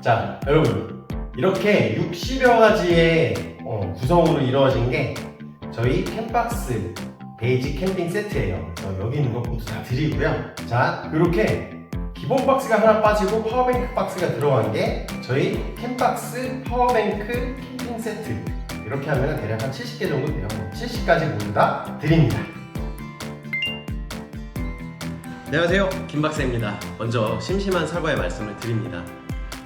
자, 여러분 이렇게 60여 가지의 구성으로 이루어진 게 저희 캠박스 베이직 캠핑 세트예요. 그래서 여기 있는 거 모두 다 드리고요. 자, 이렇게 기본 박스가 하나 빠지고 파워뱅크 박스가 들어간 게 저희 캠박스 파워뱅크 캠핑 세트. 이렇게 하면 대략 한 70개 정도 돼요. 70가지 모두 다 드립니다. 안녕하세요, 김박사입니다. 먼저 심심한 사과의 말씀을 드립니다.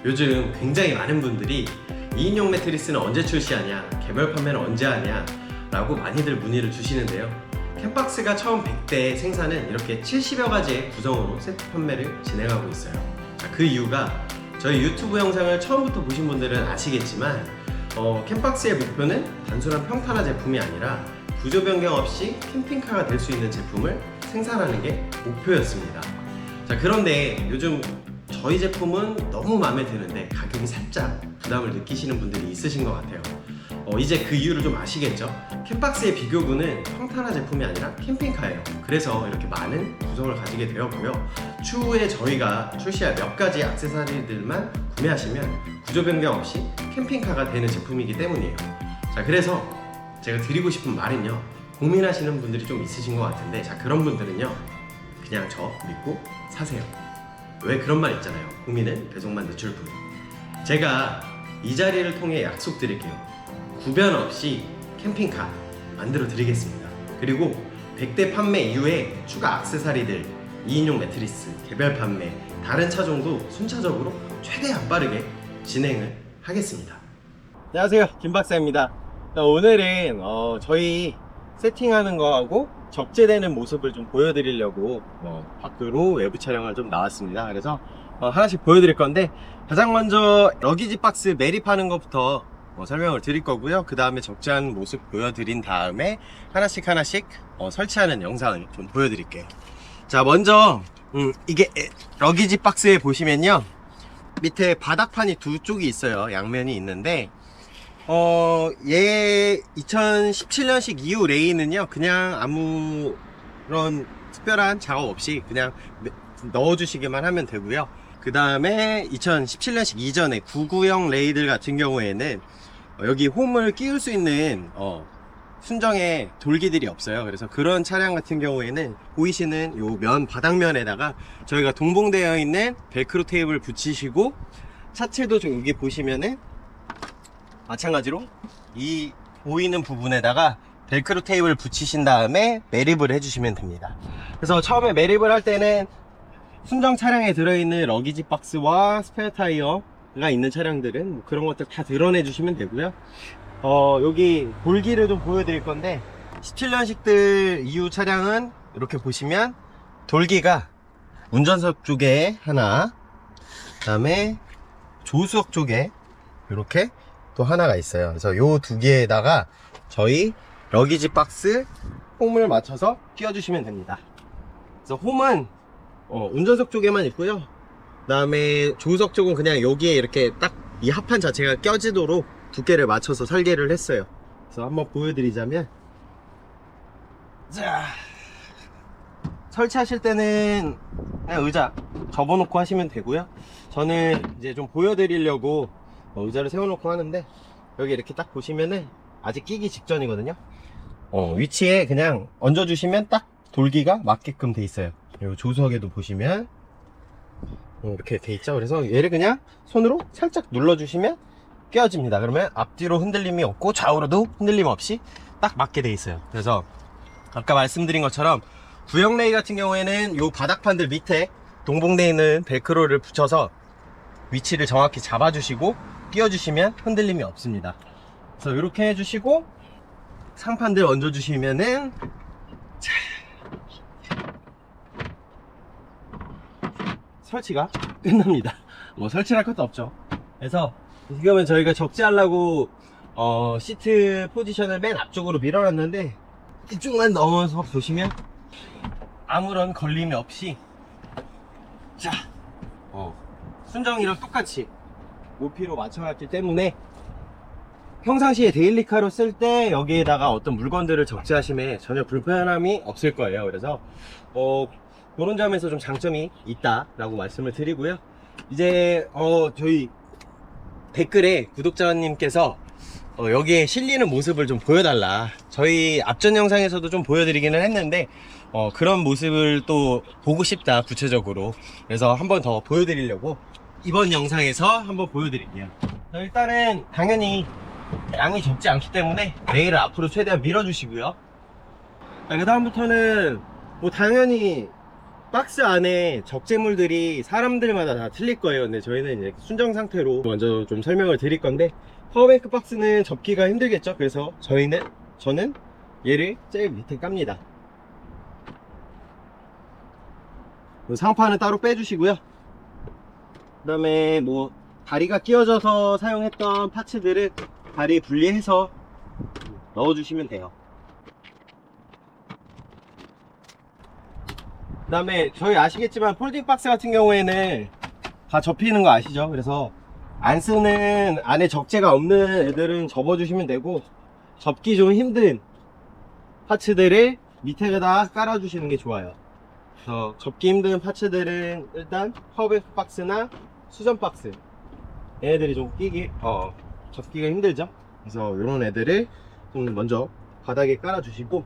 요즘 굉장히 많은 분들이 2인용 매트리스는 언제 출시하냐, 개별 판매는 언제 하냐 라고 많이들 문의를 주시는데요. 캠박스가 처음 100대 생산은 이렇게 70여 가지의 구성으로 세트 판매를 진행하고 있어요. 자, 그 이유가 저희 유튜브 영상을 처음부터 보신 분들은 아시겠지만 캠박스의 목표는 단순한 평탄화 제품이 아니라 구조 변경 없이 캠핑카가 될 수 있는 제품을 생산하는 게 목표였습니다. 자, 그런데 요즘 저희 제품은 너무 마음에 드는데 가격이 살짝 부담을 느끼시는 분들이 있으신 것 같아요. 이제 그 이유를 좀 아시겠죠? 캠박스의 비교군은 평탄화 제품이 아니라 캠핑카예요. 그래서 이렇게 많은 구성을 가지게 되었고요. 추후에 저희가 출시할 몇 가지 액세서리들만 구매하시면 구조 변경 없이 캠핑카가 되는 제품이기 때문이에요. 자, 그래서 제가 드리고 싶은 말은요, 고민하시는 분들이 좀 있으신 것 같은데, 자, 그런 분들은요 그냥 저 믿고 사세요. 왜 그런 말 있잖아요. 고민은 배송만 늦출 뿐. 제가 이 자리를 통해 약속드릴게요. 구변 없이 캠핑카 만들어 드리겠습니다. 그리고 100대 판매 이후에 추가 액세서리들, 2인용 매트리스, 개별 판매, 다른 차종도 순차적으로 최대한 빠르게 진행을 하겠습니다. 안녕하세요, 김박사입니다. 오늘은 저희 세팅하는 거하고 적재되는 모습을 좀 보여드리려고 밖으로 외부 촬영을 좀 나왔습니다. 그래서 하나씩 보여드릴 건데, 가장 먼저 러기지 박스 매립하는 것부터 설명을 드릴 거고요. 그 다음에 적재한 모습 보여드린 다음에 하나씩 설치하는 영상을 좀 보여드릴게요. 자, 먼저 이게 러기지 박스에 보시면요, 밑에 바닥판이 두 쪽이 있어요. 양면이 있는데 얘 2017년식 이후 레이는요, 그냥 아무런 특별한 작업 없이 그냥 넣어주시기만 하면 되고요. 그 다음에 2017년식 이전에 99형 레이들 같은 경우에는 여기 홈을 끼울 수 있는 순정의 돌기들이 없어요. 그래서 그런 차량 같은 경우에는 보이시는 요 면 바닥면에다가 저희가 동봉되어 있는 벨크로 테이프를 붙이시고, 차체도 좀 여기 보시면은 마찬가지로 이 보이는 부분에다가 벨크로 테이프를 붙이신 다음에 매립을 해주시면 됩니다. 그래서 처음에 매립을 할 때는 순정 차량에 들어있는 러기지 박스와 스페어 타이어가 있는 차량들은 뭐 그런 것들 다 드러내 주시면 되고요. 여기 돌기를 좀 보여드릴 건데, 17년식들 이후 차량은 이렇게 보시면 돌기가 운전석 쪽에 하나, 그 다음에 조수석 쪽에 이렇게 또 하나가 있어요. 그래서 요 두 개에다가 저희 러기지 박스 홈을 맞춰서 끼워주시면 됩니다. 그래서 홈은 운전석 쪽에만 있고요. 그 다음에 조수석 쪽은 그냥 여기에 이렇게 딱 이 합판 자체가 껴지도록 두께를 맞춰서 설계를 했어요. 그래서 한번 보여드리자면, 자, 설치하실 때는 그냥 의자 접어놓고 하시면 되고요. 저는 이제 좀 보여드리려고 의자를 세워놓고 하는데, 여기 이렇게 딱 보시면은 아직 끼기 직전이거든요. 위치에 그냥 얹어주시면 딱 돌기가 맞게끔 돼 있어요. 그리고 조수석에도 보시면 이렇게 돼 있죠. 그래서 얘를 그냥 손으로 살짝 눌러주시면 끼워집니다. 그러면 앞뒤로 흔들림이 없고 좌우로도 흔들림 없이 딱 맞게 돼 있어요. 그래서 아까 말씀드린 것처럼 구형 레이 같은 경우에는 요 바닥판들 밑에 동봉되어 있는 벨크로를 붙여서 위치를 정확히 잡아주시고 끼워주시면 흔들림이 없습니다. 그래서 이렇게 해주시고 상판들 얹어주시면은, 자, 설치가 끝납니다. 뭐 설치할 것도 없죠. 그래서 지금은 저희가 적재하려고 시트 포지션을 맨 앞쪽으로 밀어놨는데, 이쪽만 넘어서 보시면 아무런 걸림이 없이, 자, 순정이랑 똑같이 높이로 맞춰놨기 때문에 평상시에 데일리카로 쓸 때 여기에다가 어떤 물건들을 적재하시면 전혀 불편함이 없을 거예요. 그래서 그런 점에서 좀 장점이 있다라고 말씀을 드리고요. 이제 저희 댓글에 구독자님께서 여기에 실리는 모습을 좀 보여달라. 저희 앞전 영상에서도 좀 보여드리기는 했는데 그런 모습을 또 보고 싶다, 구체적으로. 그래서 한 번 더 보여드리려고 이번 영상에서 한번 보여드릴게요. 일단은 당연히 양이 적지 않기 때문에 레일을 앞으로 최대한 밀어주시고요. 그 다음부터는 뭐 당연히 박스 안에 적재물들이 사람들마다 다 틀릴 거예요. 근데 저희는 이제 순정 상태로 먼저 좀 설명을 드릴 건데, 파워뱅크 박스는 접기가 힘들겠죠. 그래서 저는 얘를 제일 밑에 깝니다. 상판은 따로 빼주시고요. 그 다음에 뭐 다리가 끼워져서 사용했던 파츠들은 다리 분리해서 넣어주시면 돼요. 그 다음에 저희 아시겠지만 폴딩 박스 같은 경우에는 다 접히는 거 아시죠? 그래서 안 쓰는, 안에 적재가 없는 애들은 접어주시면 되고, 접기 좀 힘든 파츠들을 밑에다 깔아주시는 게 좋아요. 그래서 접기 힘든 파츠들은 일단 파워뱅크 박스나 수전 박스, 얘네들이 좀 접기가 힘들죠. 그래서 이런 애들을 좀 먼저 바닥에 깔아주시고,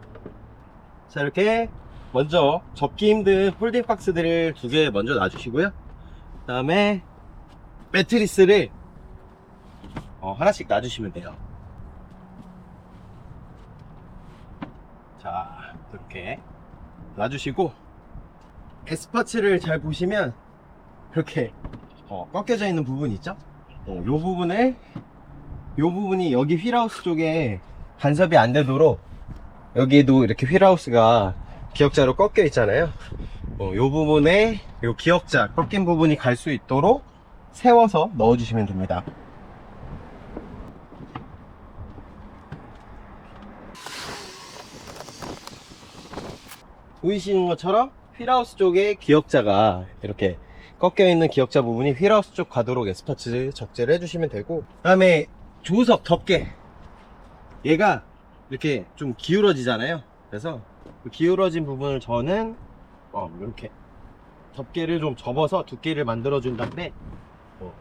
자, 이렇게 먼저 접기 힘든 폴딩 박스들을 2개 먼저 놔주시고요. 그 다음에 매트리스를 하나씩 놔주시면 돼요. 자, 이렇게 놔주시고, S파츠를 잘 보시면 이렇게 꺾여져 있는 부분 있죠? 요 부분이 여기 휠하우스 쪽에 간섭이 안 되도록, 여기에도 이렇게 휠하우스가 기역자로 꺾여 있잖아요. 요 부분에 요 기역자 꺾인 부분이 갈 수 있도록 세워서 넣어주시면 됩니다. 보이시는 것처럼 휠하우스 쪽에 기역자가 이렇게 꺾여 있는 기역자 부분이 휠하우스 쪽 가도록 S파츠 적재를 해주시면 되고, 그 다음에 조석 덮개, 얘가 이렇게 좀 기울어지잖아요. 그래서 그 기울어진 부분을 저는 이렇게 덮개를 좀 접어서 두께를 만들어 준 다음에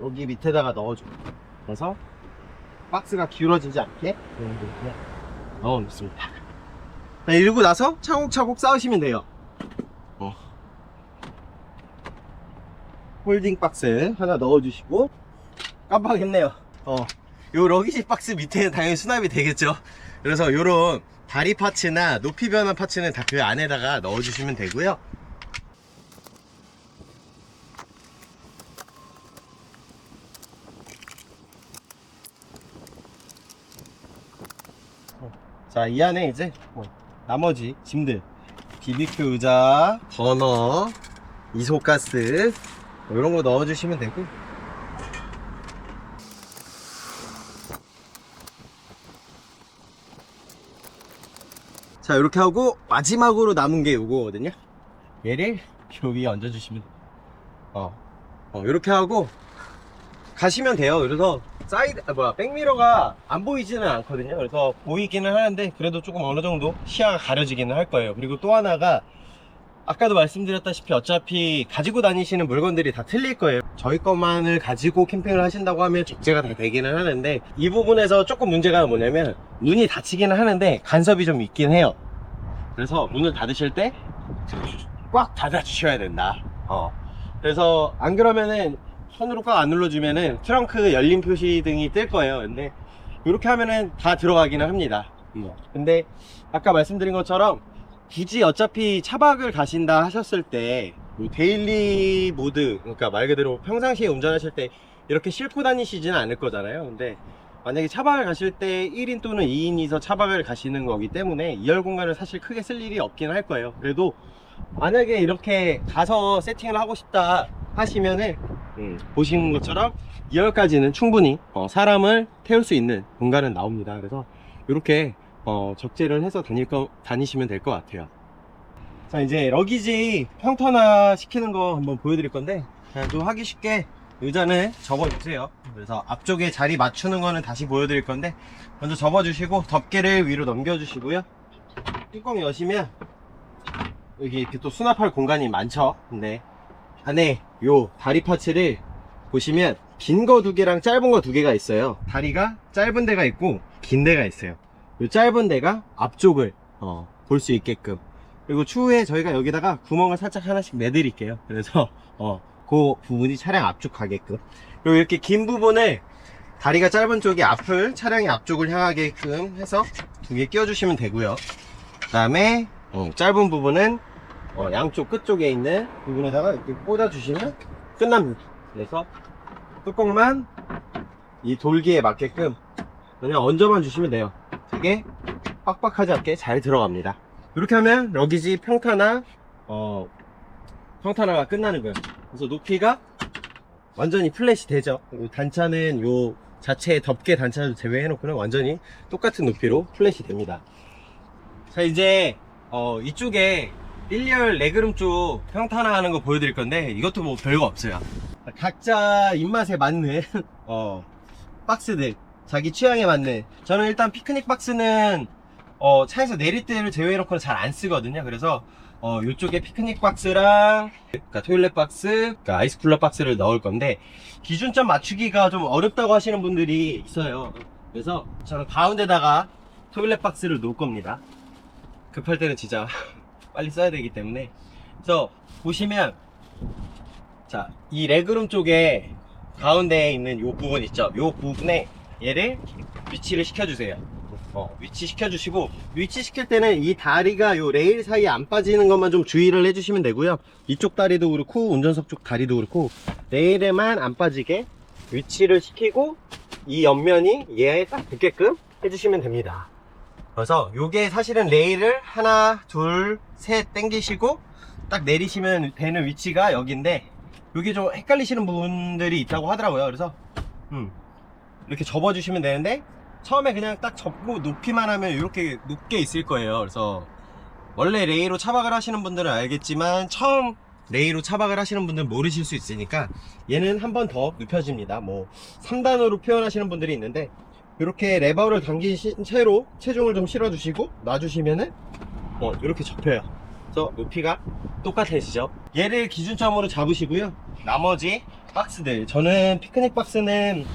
여기 밑에다가 넣어줘요. 그래서 박스가 기울어지지 않게 그냥 넣어 놓습니다. 이러고 나서 차곡차곡 쌓으시면 돼요. 홀딩 박스 하나 넣어주시고, 깜빡했네요. 요 러기지 박스 밑에는 당연히 수납이 되겠죠. 그래서 요런 다리 파츠나 높이 변환 파츠는 다 그 안에다가 넣어주시면 되고요. 자, 이 안에 이제 나머지 짐들, BBQ 의자, 버너, 이소가스 이런 거 넣어주시면 되고, 자, 이렇게 하고 마지막으로 남은 게 요거거든요. 얘를 요 위에 얹어주시면 돼요. 이렇게 하고 가시면 돼요. 그래서 백미러가 안 보이지는 않거든요. 그래서 보이기는 하는데 그래도 조금 어느 정도 시야가 가려지기는 할 거예요. 그리고 또 하나가, 아까도 말씀드렸다시피 어차피 가지고 다니시는 물건들이 다 틀릴 거예요. 저희 것만을 가지고 캠핑을 하신다고 하면 적재가 다 되기는 하는데, 이 부분에서 조금 문제가 뭐냐면 문이 닫히기는 하는데 간섭이 좀 있긴 해요. 그래서 문을 닫으실 때 꽉 닫아 주셔야 된다. 그래서 안 그러면은 손으로 꽉 안 눌러주면은 트렁크 열림 표시 등이 뜰 거예요. 근데 이렇게 하면은 다 들어가기는 합니다. 근데 아까 말씀드린 것처럼 굳이 어차피 차박을 가신다 하셨을 때 데일리 모드, 그러니까 말 그대로 평상시에 운전하실 때 이렇게 싣고 다니시지는 않을 거잖아요. 근데 만약에 차박을 가실 때 1인 또는 2인이서 차박을 가시는 거기 때문에 2열 공간을 사실 크게 쓸 일이 없긴 할 거예요. 그래도 만약에 이렇게 가서 세팅을 하고 싶다 하시면은 보시는 것처럼 2열까지는 충분히 사람을 태울 수 있는 공간은 나옵니다. 그래서 이렇게 적재를 해서 다니시면 될 것 같아요. 자, 이제 러기지 평탄화 시키는 거 한번 보여드릴 건데, 그냥 좀 하기 쉽게 의자는 접어주세요. 그래서 앞쪽에 자리 맞추는 거는 다시 보여드릴 건데, 먼저 접어주시고 덮개를 위로 넘겨주시고요. 뚜껑 여시면 여기 이렇게 또 수납할 공간이 많죠. 근데 안에 요 다리 파츠를 보시면 긴 거 2개랑 짧은 거 2개가 있어요. 다리가 짧은 데가 있고 긴 데가 있어요. 이 짧은 데가 앞쪽을 볼 수 있게끔, 그리고 추후에 저희가 여기다가 구멍을 살짝 하나씩 내드릴게요. 그래서 그 부분이 차량 앞쪽 가게끔, 그리고 이렇게 긴 부분을 다리가 짧은 쪽이 앞을 차량의 앞쪽을 향하게끔 해서 2개 끼워주시면 되고요. 그 다음에 짧은 부분은 양쪽 끝쪽에 있는 부분에다가 이렇게 꽂아주시면 끝납니다. 그래서 뚜껑만 이 돌기에 맞게끔 그냥 얹어만 주시면 돼요. 되게 빡빡하지 않게 잘 들어갑니다. 이렇게 하면 러기지 평탄화가 끝나는 거예요. 그래서 높이가 완전히 플랫이 되죠. 그리고 단차는 요 자체의 덮개 단차를 제외해 놓고는 완전히 똑같은 높이로 플랫이 됩니다. 자, 이제 이쪽에 1열 레그룸 쪽 평탄화 하는 거 보여드릴 건데, 이것도 뭐 별거 없어요. 각자 입맛에 맞는 박스들, 자기 취향에 맞는, 저는 일단 피크닉 박스는 차에서 내릴 때를 제외해 놓고는 잘 안 쓰거든요. 그래서 이쪽에 피크닉 박스랑 그러니까 토일렛 박스, 그러니까 아이스 쿨러 박스를 넣을 건데, 기준점 맞추기가 좀 어렵다고 하시는 분들이 있어요. 그래서 저는 가운데다가 토일렛 박스를 놓을 겁니다. 급할 때는 진짜 빨리 써야 되기 때문에. 그래서 보시면, 자, 이 레그룸 쪽에 가운데에 있는 요 부분 있죠? 요 부분에 얘를 위치를 시켜주세요. 위치 시켜주시고, 위치 시킬 때는 이 다리가 요 레일 사이에 안 빠지는 것만 좀 주의를 해주시면 되고요. 이쪽 다리도 그렇고 운전석 쪽 다리도 그렇고 레일에만 안 빠지게 위치를 시키고, 이 옆면이 얘에 딱 붙게끔 해주시면 됩니다. 그래서 요게 사실은 레일을 하나 둘 셋 당기시고 딱 내리시면 되는 위치가 여기인데, 요게 좀 헷갈리시는 분들이 있다고 하더라고요. 그래서 이렇게 접어주시면 되는데, 처음에 그냥 딱 접고 놓기만 하면 이렇게 높게 있을 거예요. 그래서 원래 레이로 차박을 하시는 분들은 알겠지만, 처음 레이로 차박을 하시는 분들은 모르실 수 있으니까 얘는 한 번 더 눕혀집니다. 뭐 3단으로 표현하시는 분들이 있는데, 이렇게 레버를 당기신 채로 체중을 좀 실어주시고 놔주시면은 이렇게 접혀요. 그래서 높이가 똑같아지죠. 얘를 기준점으로 잡으시고요. 나머지 박스들, 저는 피크닉 박스는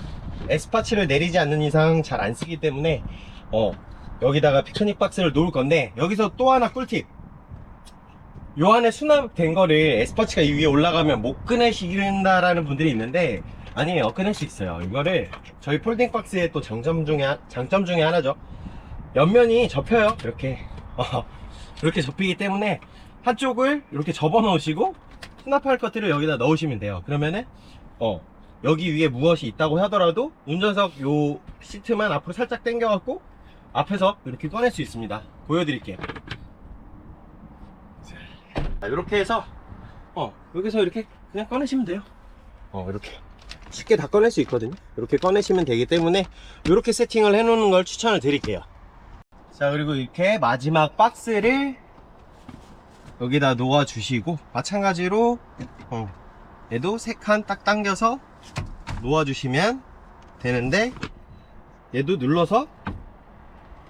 S파츠를 내리지 않는 이상 잘 안 쓰기 때문에 여기다가 피크닉 박스를 놓을 건데, 여기서 또 하나 꿀팁. 요 안에 수납된 거를 S파츠가 이 위에 올라가면 못 꺼내시는다라는 분들이 있는데, 아니에요, 꺼낼 수 있어요. 이거를 저희 폴딩 박스의 또 장점 중에 하나죠. 옆면이 접혀요. 이렇게 접히기 때문에 한쪽을 이렇게 접어 놓으시고 수납할 것들을 여기다 넣으시면 돼요. 그러면은 여기 위에 무엇이 있다고 하더라도 운전석 요 시트만 앞으로 살짝 당겨 갖고 앞에서 이렇게 꺼낼 수 있습니다. 보여드릴게요. 자, 이렇게 해서 여기서 이렇게 그냥 꺼내시면 돼요. 이렇게 쉽게 다 꺼낼 수 있거든요. 이렇게 꺼내시면 되기 때문에 이렇게 세팅을 해 놓는 걸 추천을 드릴게요. 자, 그리고 이렇게 마지막 박스를 여기다 놓아 주시고, 마찬가지로 얘도 3칸 딱 당겨서 놓아 주시면 되는데, 얘도 눌러서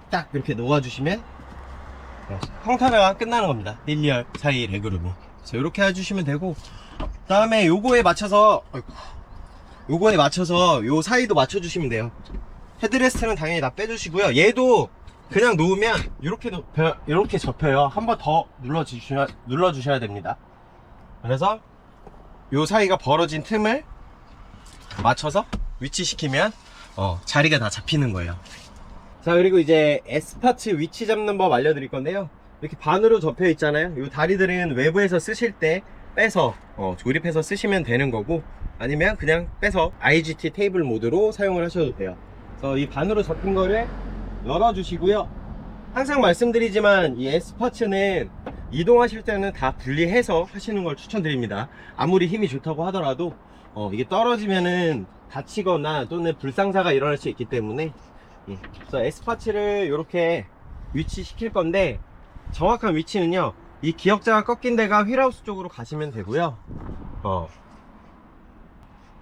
딱 이렇게 놓아 주시면 평탄화가 끝나는 겁니다. 1열 사이 레그룸이. 그래서 이렇게 해주시면 되고, 그 다음에 요거에 맞춰서 요 사이도 맞춰주시면 돼요. 헤드레스트는 당연히 다 빼주시고요. 얘도 그냥 놓으면 이렇게 접혀요. 한 번 더 눌러주셔야 됩니다. 그래서 요 사이가 벌어진 틈을 맞춰서 위치시키면 자리가 다 잡히는 거예요. 자, 그리고 이제 S파츠 위치 잡는 법 알려드릴 건데요. 이렇게 반으로 접혀 있잖아요. 이 다리들은 외부에서 쓰실 때 빼서 조립해서 쓰시면 되는 거고, 아니면 그냥 빼서 IGT 테이블 모드로 사용을 하셔도 돼요. 그래서 이 반으로 접힌 거를 열어주시고요. 항상 말씀드리지만 이 S파츠는 이동하실 때는 다 분리해서 하시는 걸 추천드립니다. 아무리 힘이 좋다고 하더라도 이게 떨어지면은 다치거나 또는 불상사가 일어날 수 있기 때문에, 그래서 S파츠를 이렇게 위치시킬 건데, 정확한 위치는요, 이 기역자가 꺾인 데가 휠하우스 쪽으로 가시면 되고요. 그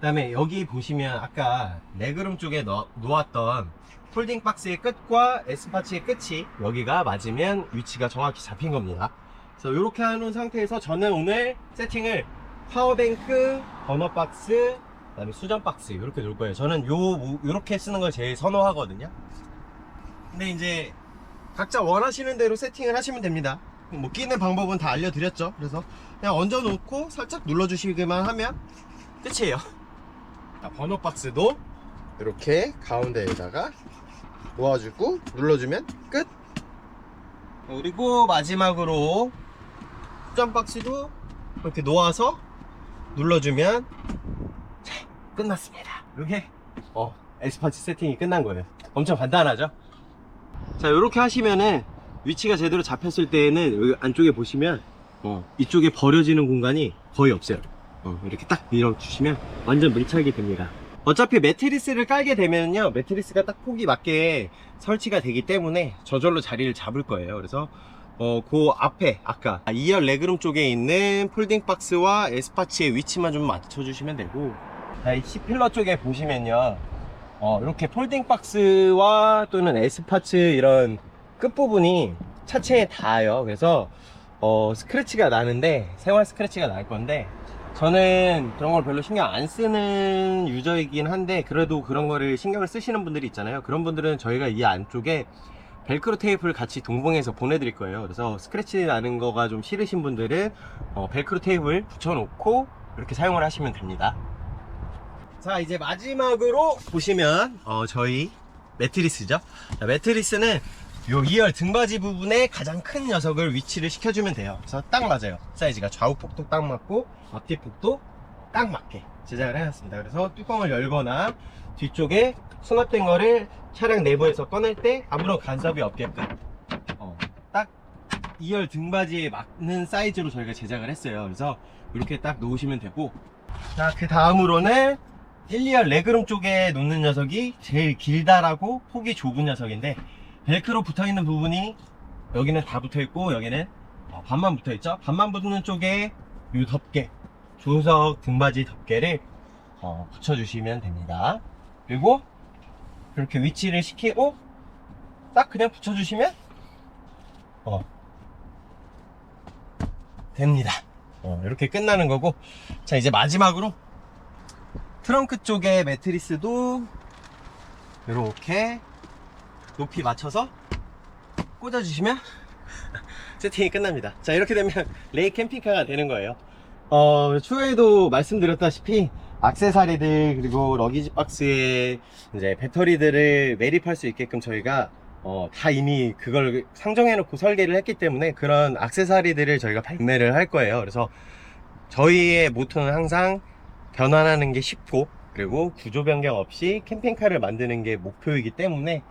다음에 여기 보시면 아까 레그룸 쪽에 놓았던 폴딩 박스의 끝과 S파츠의 끝이 여기가 맞으면 위치가 정확히 잡힌 겁니다. 그래서 이렇게 해놓은 상태에서 저는 오늘 세팅을 파워뱅크, 버너박스, 그다음에 수전 박스 이렇게 놓을 거예요. 저는 요렇게 쓰는 걸 제일 선호하거든요. 근데 이제 각자 원하시는 대로 세팅을 하시면 됩니다. 뭐 끼는 방법은 다 알려드렸죠. 그래서 그냥 얹어 놓고 살짝 눌러주시기만 하면 끝이에요. 자, 번호 박스도 이렇게 가운데에다가 놓아주고 눌러주면 끝. 그리고 마지막으로 수전 박스도 이렇게 놓아서 눌러주면 자, 끝났습니다. 이렇게 에스파치 세팅이 끝난 거예요. 엄청 간단하죠? 자, 이렇게 하시면은 위치가 제대로 잡혔을 때에는 여기 안쪽에 보시면 이쪽에 버려지는 공간이 거의 없어요. 이렇게 딱 밀어주시면 완전 밀착이 됩니다. 어차피 매트리스를 깔게 되면요, 매트리스가 딱 폭이 맞게 설치가 되기 때문에 저절로 자리를 잡을 거예요. 그래서 그 앞에 아까 2열 레그룸 쪽에 있는 폴딩 박스와 에스파치의 위치만 좀 맞춰주시면 되고, 자, 이 C필러 쪽에 보시면요, 이렇게 폴딩 박스와 또는 에스파츠 이런 끝부분이 차체에 닿아요. 그래서 스크래치가 나는데, 생활 스크래치가 날 건데, 저는 그런 걸 별로 신경 안 쓰는 유저이긴 한데, 그래도 그런 거를 신경을 쓰시는 분들이 있잖아요. 그런 분들은 저희가 이 안쪽에 벨크로 테이프를 같이 동봉해서 보내드릴 거예요. 그래서 스크래치 나는 거가 좀 싫으신 분들은 벨크로 테이프를 붙여놓고 이렇게 사용을 하시면 됩니다. 자, 이제 마지막으로 보시면 저희 매트리스죠. 자, 매트리스는 요 2열 등받이 부분에 가장 큰 녀석을 위치를 시켜주면 돼요. 그래서 딱 맞아요. 사이즈가 좌우폭도 딱 맞고 앞뒤폭도 딱 맞게 제작을 해놨습니다. 그래서 뚜껑을 열거나 뒤쪽에 수납된 거를 차량 내부에서 꺼낼 때 아무런 간섭이 없게끔 딱 2열 등받이에 맞는 사이즈로 저희가 제작을 했어요. 그래서 이렇게 딱 놓으시면 되고, 자, 그 다음으로는 1, 2열 레그룸 쪽에 놓는 녀석이 제일 길다라고 폭이 좁은 녀석인데, 벨크로 붙어있는 부분이 여기는 다 붙어있고 여기는 반만 붙어있죠. 반만 붙는 쪽에 이 덮개, 조석 등받이 덮개를 붙여주시면 됩니다. 그리고 이렇게 위치를 시키고 딱 그냥 붙여주시면 됩니다. 이렇게 끝나는 거고, 자, 이제 마지막으로 트렁크 쪽에 매트리스도 이렇게 높이 맞춰서 꽂아주시면 세팅이 끝납니다. 자, 이렇게 되면 레이 캠핑카가 되는 거예요. 추후에도 말씀드렸다시피 액세서리들 그리고 러기지 박스에 이제 배터리들을 매립할 수 있게끔 저희가 다 이미 그걸 상정해 놓고 설계를 했기 때문에 그런 액세서리들을 저희가 발매를 할 거예요. 그래서 저희의 모토는 항상 변환하는 게 쉽고, 그리고 구조 변경 없이 캠핑카를 만드는 게 목표이기 때문에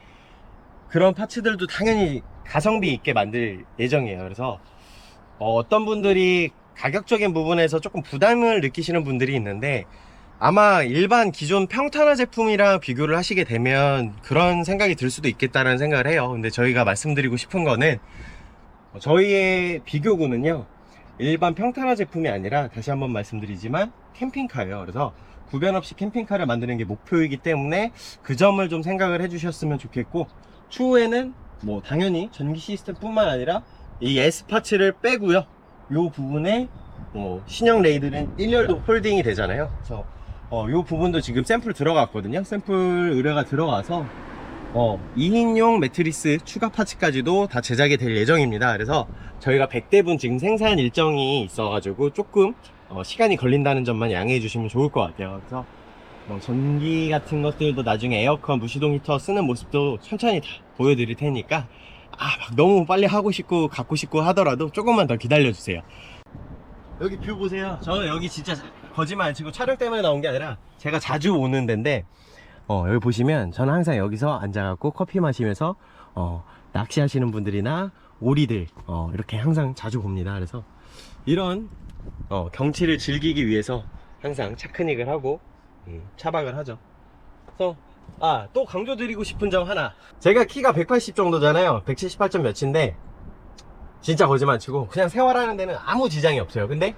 그런 파츠들도 당연히 가성비 있게 만들 예정이에요. 그래서 어떤 분들이 가격적인 부분에서 조금 부담을 느끼시는 분들이 있는데, 아마 일반 기존 평탄화 제품이랑 비교를 하시게 되면 그런 생각이 들 수도 있겠다는 생각을 해요. 근데 저희가 말씀드리고 싶은 거는 저희의 비교구는요, 일반 평탄화 제품이 아니라 다시 한번 말씀드리지만 캠핑카예요. 그래서 구변 없이 캠핑카를 만드는 게 목표이기 때문에 그 점을 좀 생각을 해주셨으면 좋겠고, 추후에는 뭐 당연히 전기 시스템 뿐만 아니라 이 S파츠를 빼고요, 요 부분에 신형 레이드는 1열도 폴딩이 되잖아요. 그래서 요 부분도 지금 샘플 들어갔거든요. 샘플 의뢰가 들어가서 2인용 매트리스 추가 파츠까지도 다 제작이 될 예정입니다. 그래서 저희가 100대분 지금 생산 일정이 있어가지고 조금 시간이 걸린다는 점만 양해해 주시면 좋을 것 같아요. 그래서 전기 같은 것들도 나중에 에어컨, 무시동 히터 쓰는 모습도 천천히 다 보여드릴 테니까 막 너무 빨리 하고 싶고 갖고 싶고 하더라도 조금만 더 기다려 주세요. 여기 뷰 보세요. 저 여기 진짜 거짓말 안 치고 촬영 때문에 나온 게 아니라 제가 자주 오는 데인데, 여기 보시면 저는 항상 여기서 앉아갖고 커피 마시면서 낚시하시는 분들이나 오리들 이렇게 항상 자주 봅니다. 그래서 이런 경치를 즐기기 위해서 항상 차크닉을 하고 차박을 하죠. 그래서 또 강조드리고 싶은 점 하나, 제가 키가 180 정도잖아요. 178점 몇인데 진짜 거짓말 치고 그냥 생활하는 데는 아무 지장이 없어요. 근데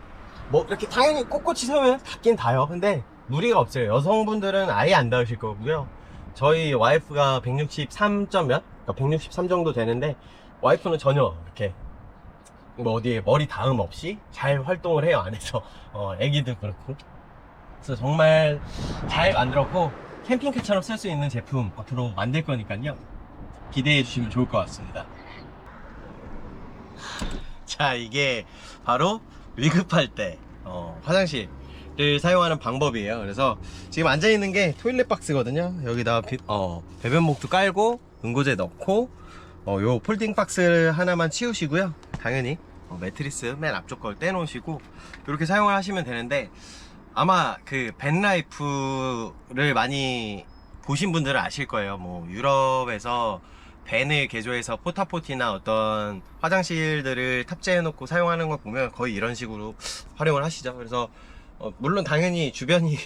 뭐 이렇게 당연히 꼿꼿이 서면 닿긴 닿아요. 근데 무리가 없어요. 여성분들은 아예 안 닿으실 거고요. 저희 와이프가 163점 몇? 그러니까 163 정도 되는데 와이프는 전혀 이렇게 뭐 어디에 머리 닿음 없이 잘 활동을 해요, 안에서. 애기도 그렇고. 그래서 정말 잘 만들었고 캠핑카처럼 쓸 수 있는 제품 앞으로 만들 거니까요. 기대해 주시면 좋을 것 같습니다. 자, 이게 바로 위급할 때 화장실을 사용하는 방법이에요. 그래서 지금 앉아있는 게 토일렛 박스거든요. 여기다 배변봉투 깔고 응고제 넣고 요 폴딩 박스 하나만 치우시고요. 당연히 매트리스 맨 앞쪽 걸 떼놓으시고 이렇게 사용을 하시면 되는데, 아마 그 벤라이프를 많이 보신 분들은 아실 거예요. 뭐 유럽에서 벤을 개조해서 포타포티나 어떤 화장실들을 탑재해 놓고 사용하는 걸 보면 거의 이런 식으로 활용을 하시죠. 그래서 물론 당연히 주변이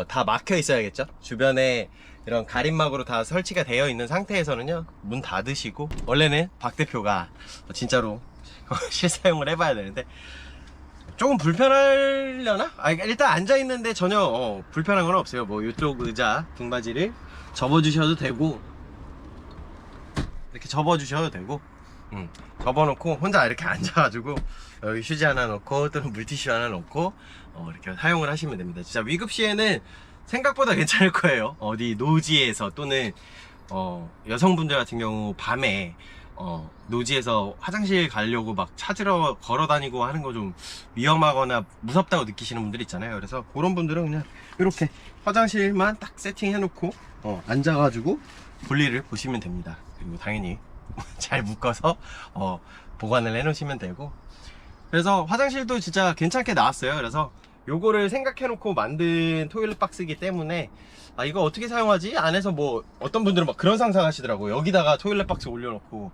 다 막혀 있어야겠죠. 주변에 이런 가림막으로 다 설치가 되어 있는 상태에서는요, 문 닫으시고, 원래는 박 대표가 진짜로 실사용을 해봐야 되는데 조금 불편하려나? 일단 앉아있는데 전혀 불편한 건 없어요. 뭐 이쪽 의자 등받이를 접어주셔도 되고, 이렇게 접어주셔도 되고, 접어놓고 혼자 이렇게 앉아가지고 여기 휴지 하나 넣고 또는 물티슈 하나 넣고 이렇게 사용을 하시면 됩니다. 진짜 위급시에는 생각보다 괜찮을 거예요. 어디 노지에서 또는 여성분들 같은 경우 밤에 노지에서 화장실 가려고 막 찾으러 걸어 다니고 하는 거 좀 위험하거나 무섭다고 느끼시는 분들 있잖아요. 그래서 그런 분들은 그냥 이렇게 화장실만 딱 세팅해 놓고 앉아가지고 볼일을 보시면 됩니다. 그리고 당연히 잘 묶어서 보관을 해 놓으시면 되고, 그래서 화장실도 진짜 괜찮게 나왔어요. 그래서 요거를 생각해 놓고 만든 토일렛 박스이기 때문에 이거 어떻게 사용하지? 안에서 뭐 어떤 분들은 막 그런 상상 하시더라고요. 여기다가 토일렛 박스 올려놓고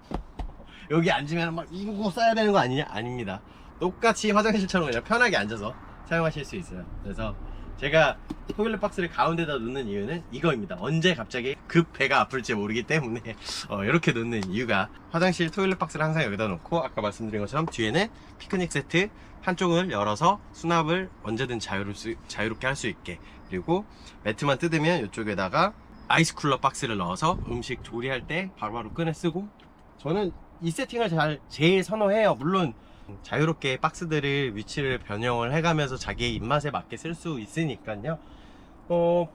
여기 앉으면 막 이거 써야 되는 거 아니냐? 아닙니다. 똑같이 화장실처럼 그냥 편하게 앉아서 사용하실 수 있어요. 그래서 제가 토일렛 박스를 가운데다 놓는 이유는 이거입니다. 언제 갑자기 급 배가 아플지 모르기 때문에 이렇게 놓는 이유가, 화장실 토일렛 박스를 항상 여기다 놓고 아까 말씀드린 것처럼 뒤에는 피크닉 세트 한쪽을 열어서 수납을 언제든 자유롭게 할 수 있게, 그리고 매트만 뜯으면 이쪽에다가 아이스 쿨러 박스를 넣어서 음식 조리할 때 바로바로 꺼내 쓰고, 저는 이 세팅을 제일 선호해요. 물론 자유롭게 박스들을 위치를 변형을 해가면서 자기의 입맛에 맞게 쓸 수 있으니까요.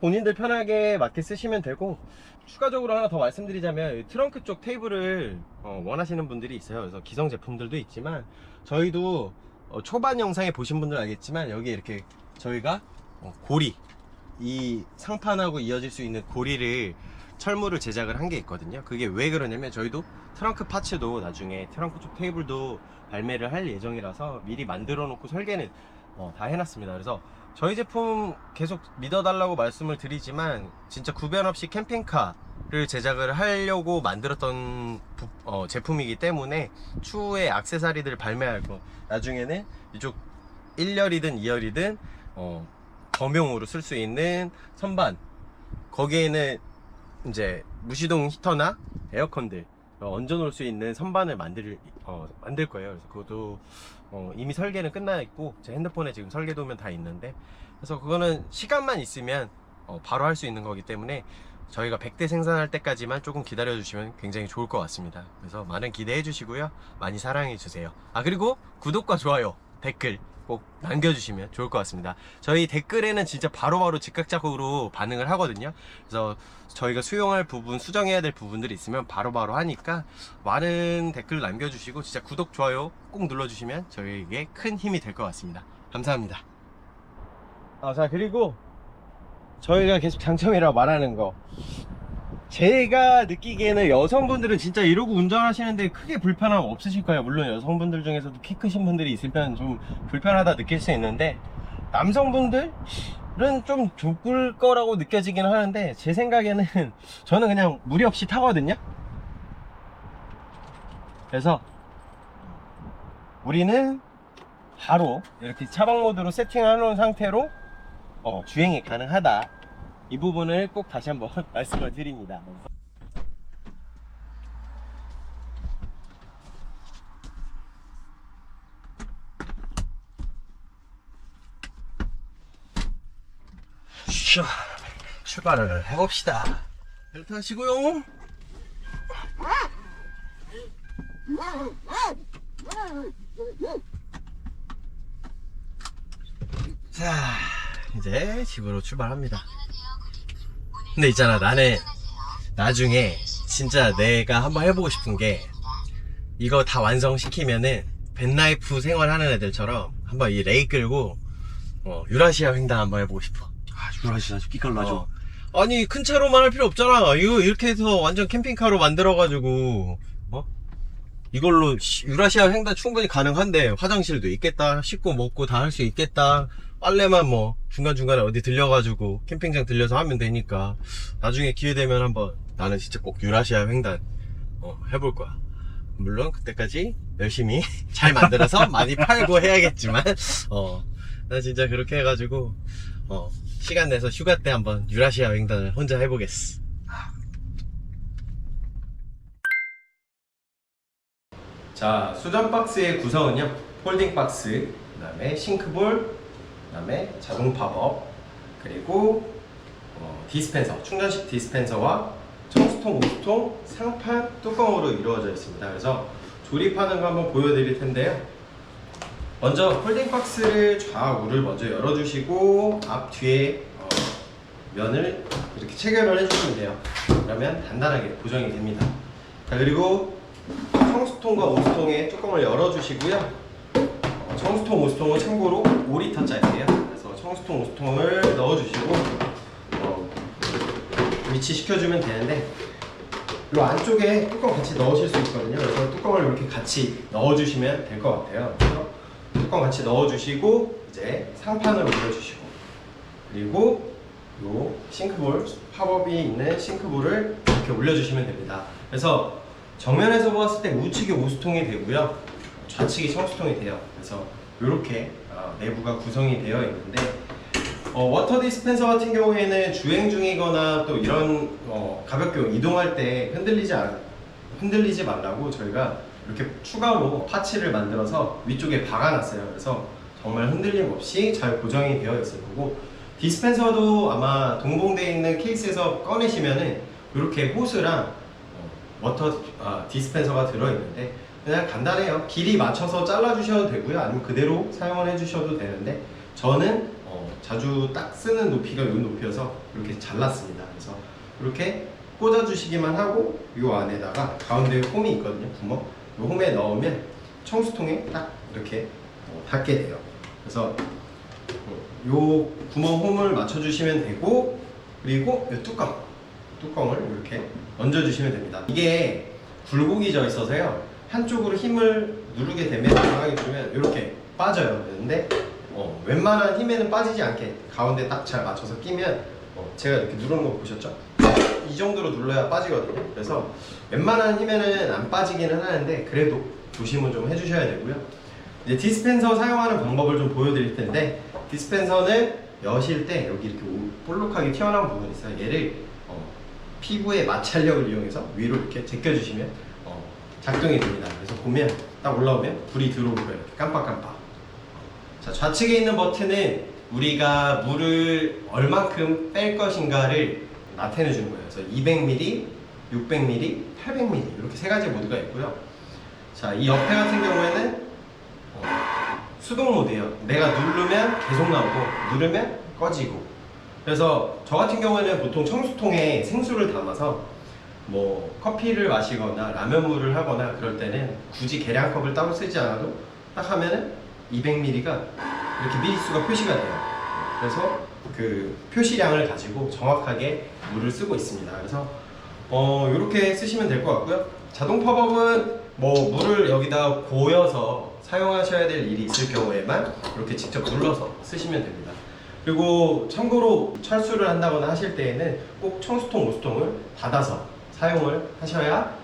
본인들 편하게 맞게 쓰시면 되고, 추가적으로 하나 더 말씀드리자면 트렁크 쪽 테이블을 원하시는 분들이 있어요. 그래서 기성 제품들도 있지만 저희도 초반 영상에 보신 분들은 알겠지만 여기 이렇게 저희가 고리, 이 상판하고 이어질 수 있는 고리를 철물을 제작을 한 게 있거든요. 그게 왜 그러냐면 저희도 트렁크 파츠도 나중에 트렁크 쪽 테이블도 발매를 할 예정이라서 미리 만들어 놓고 설계는 다 해놨습니다. 그래서 저희 제품 계속 믿어달라고 말씀을 드리지만 진짜 구별 없이 캠핑카를 제작을 하려고 만들었던 제품이기 때문에 추후에 액세서리들을 발매할 거, 나중에는 이쪽 1열이든 2열이든 겸용으로 쓸 수 있는 선반, 거기에는 이제 무시동 히터나 에어컨들 얹어 놓을 수 있는 선반을 만들 거예요. 그래서 그것도 이미 설계는 끝나 있고 제 핸드폰에 지금 설계 도면 다 있는데, 그래서 그거는 시간만 있으면 바로 할 수 있는 거기 때문에 저희가 100대 생산할 때까지만 조금 기다려 주시면 굉장히 좋을 것 같습니다. 그래서 많은 기대해 주시고요, 많이 사랑해 주세요. 그리고 구독과 좋아요, 댓글 꼭 남겨주시면 좋을 것 같습니다. 저희 댓글에는 진짜 바로바로 즉각적으로 반응을 하거든요. 그래서 저희가 수용할 부분, 수정해야 될 부분들이 있으면 바로바로 하니까 많은 댓글 남겨주시고 진짜 구독, 좋아요 꼭 눌러주시면 저희에게 큰 힘이 될 것 같습니다. 감사합니다. 자, 그리고 저희가 계속 장점이라고 말하는 거, 제가 느끼기에는 여성분들은 진짜 이러고 운전하시는데 크게 불편함 없으실 거예요. 물론 여성분들 중에서도 키 크신 분들이 있으면 좀 불편하다 느낄 수 있는데, 남성분들은 좀 좁을 거라고 느껴지긴 하는데 제 생각에는 저는 그냥 무리 없이 타거든요. 그래서 우리는 바로 이렇게 차박 모드로 세팅해 놓은 상태로 주행이 가능하다, 이 부분을 꼭 다시 한번 말씀을 드립니다. 출발을 해봅시다. 벨트 하시고요. 자, 이제 집으로 출발합니다. 근데 있잖아, 나는 나중에 진짜 내가 한번 해보고 싶은 게, 이거 다 완성시키면은 벤라이프 생활하는 애들처럼 한번 이 레이 끌고 유라시아 횡단 한번 해보고 싶어. 아, 유라시아 끼깔나죠. 아니, 큰 차로만 할 필요 없잖아. 이거 이렇게 해서 완전 캠핑카로 만들어가지고 이걸로 유라시아 횡단 충분히 가능한데, 화장실도 있겠다, 씻고 먹고 다 할 수 있겠다, 빨래만 뭐 중간중간에 어디 들려가지고 캠핑장 들려서 하면 되니까, 나중에 기회되면 한번 나는 진짜 꼭 유라시아 횡단 해볼 거야. 물론 그때까지 열심히 잘 만들어서 많이 팔고 해야겠지만 나 진짜 그렇게 해가지고 시간 내서 휴가 때 한번 유라시아 횡단을 혼자 해보겠어. 자, 수전 박스의 구성은요, 폴딩 박스, 그 다음에 싱크볼, 그 다음에 자동 팝업, 그리고 디스펜서, 충전식 디스펜서와 청수통, 우수통, 상판, 뚜껑으로 이루어져 있습니다. 그래서 조립하는 거 한번 보여드릴 텐데요. 먼저 폴딩 박스를 좌우를 먼저 열어주시고 앞 뒤에 면을 이렇게 체결을 해주시면 돼요. 그러면 단단하게 고정이 됩니다. 자, 그리고 청수통과 오수통의 뚜껑을 열어주시고요. 청수통, 오수통은 참고로 5리터짜리예요. 그래서 청수통, 오수통을 넣어주시고 위치시켜주면 되는데, 이 안쪽에 뚜껑 같이 넣으실 수 있거든요. 그래서 뚜껑을 이렇게 같이 넣어주시면 될 것 같아요. 그래서 뚜껑 같이 넣어주시고 이제 상판을 올려주시고, 그리고 요 싱크볼, 팝업이 있는 싱크볼을 이렇게 올려주시면 됩니다. 그래서 정면에서 보았을 때 우측이 오수통이 되고요, 좌측이 청수통이 돼요. 그래서 이렇게 내부가 구성이 되어 있는데, 워터 디스펜서 같은 경우에는 주행 중이거나 또 이런 가볍게 이동할 때 흔들리지 말라고 저희가 이렇게 추가로 파츠를 만들어서 위쪽에 박아놨어요. 그래서 정말 흔들림 없이 잘 고정이 되어 있을 거고, 디스펜서도 아마 동봉되어 있는 케이스에서 꺼내시면은 이렇게 호스랑 워터 디스펜서가 들어있는데, 그냥 간단해요. 길이 맞춰서 잘라주셔도 되고요, 아니면 그대로 사용을 해주셔도 되는데, 저는 자주 딱 쓰는 높이가 이 높이여서 이렇게 잘랐습니다. 그래서 이렇게 꽂아주시기만 하고, 이 안에다가 가운데 홈이 있거든요, 구멍. 이 홈에 넣으면 청수통에 딱 이렇게 닿게 돼요. 그래서 이 구멍 홈을 맞춰주시면 되고, 그리고 이 뚜껑을 이렇게 얹어주시면 됩니다. 이게 굴곡이 져 있어서요, 한쪽으로 힘을 누르게 되면, 강하게 누르면 이렇게 빠져요. 근데 웬만한 힘에는 빠지지 않게 가운데 딱 잘 맞춰서 끼면, 제가 이렇게 누르는 거 보셨죠? 이 정도로 눌러야 빠지거든요. 그래서 웬만한 힘에는 안 빠지기는 하는데, 그래도 조심은 좀 해주셔야 되고요. 이제 디스펜서 사용하는 방법을 좀 보여드릴 텐데, 디스펜서는 여실 때 여기 이렇게 볼록하게 튀어나온 부분이 있어요. 얘를 피부의 마찰력을 이용해서 위로 이렇게 제껴주시면 작동이 됩니다. 그래서 보면 딱 올라오면 불이 들어오고요, 이렇게 깜빡깜빡. 자, 좌측에 있는 버튼은 우리가 물을 얼만큼 뺄 것인가를 나타내 주는 거예요. 그래서 200ml, 600ml, 800ml 이렇게 세 가지 모드가 있고요. 자, 이 옆에 같은 경우에는 수동 모드예요. 내가 누르면 계속 나오고, 누르면 꺼지고. 그래서 저 같은 경우에는 보통 청수통에 생수를 담아서 뭐 커피를 마시거나 라면물을 하거나 그럴 때는 굳이 계량컵을 따로 쓰지 않아도 딱 하면은 200ml가 이렇게 미리수가 표시가 돼요. 그래서 그 표시량을 가지고 정확하게 물을 쓰고 있습니다. 그래서 이렇게 쓰시면 될 것 같고요. 자동 팝업은 뭐 물을 여기다 고여서 사용하셔야 될 일이 있을 경우에만 이렇게 직접 눌러서 쓰시면 됩니다. 그리고 참고로 철수를 한다거나 하실 때에는 꼭 청수통, 오수통을 닫아서 사용을 하셔야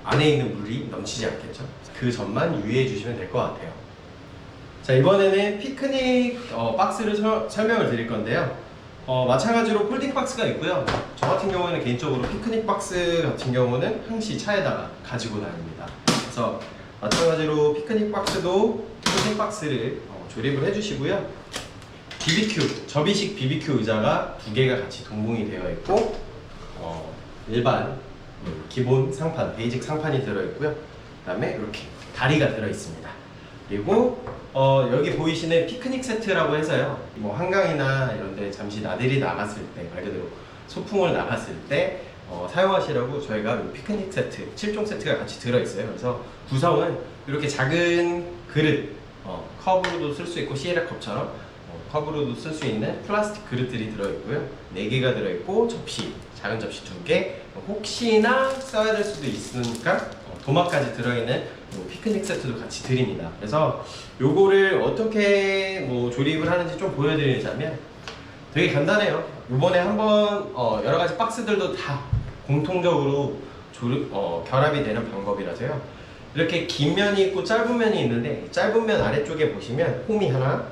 안에 있는 물이 넘치지 않겠죠. 그 점만 유의해 주시면 될 것 같아요. 자, 이번에는 피크닉 박스를 설명을 드릴 건데요. 마찬가지로 폴딩 박스가 있고요. 저 같은 경우에는 개인적으로 피크닉 박스 같은 경우는 항시 차에다가 가지고 다닙니다. 그래서 마찬가지로 피크닉 박스도 폴딩 박스를 조립을 해주시고요. BBQ, 접이식 BBQ 의자가 2개가 같이 동봉이 되어 있고, 일반 기본 상판, 베이직 상판이 들어있고요. 그 다음에 이렇게 다리가 들어있습니다. 그리고 여기 보이시는 피크닉 세트라고 해서요. 뭐 한강이나 이런 데 잠시 나들이 나갔을 때, 말 그대로 소풍을 나갔을 때 사용하시라고 저희가 이 피크닉 세트, 7종 세트가 같이 들어있어요. 그래서 구성은 이렇게 작은 그릇, 컵으로도 쓸 수 있고 시에라 컵처럼 컵으로도 쓸 수 있는 플라스틱 그릇들이 들어있고요. 4개가 들어있고 접시, 작은 접시 2개, 혹시나 써야 될 수도 있으니까 도마까지 들어있는 요 피크닉 세트도 같이 드립니다. 그래서 요거를 어떻게 뭐 조립을 하는지 좀 보여드리자면 되게 간단해요. 요번에 한번 여러 가지 박스들도 다 공통적으로 결합이 되는 방법이라서요. 이렇게 긴 면이 있고 짧은 면이 있는데, 짧은 면 아래쪽에 보시면 홈이 하나,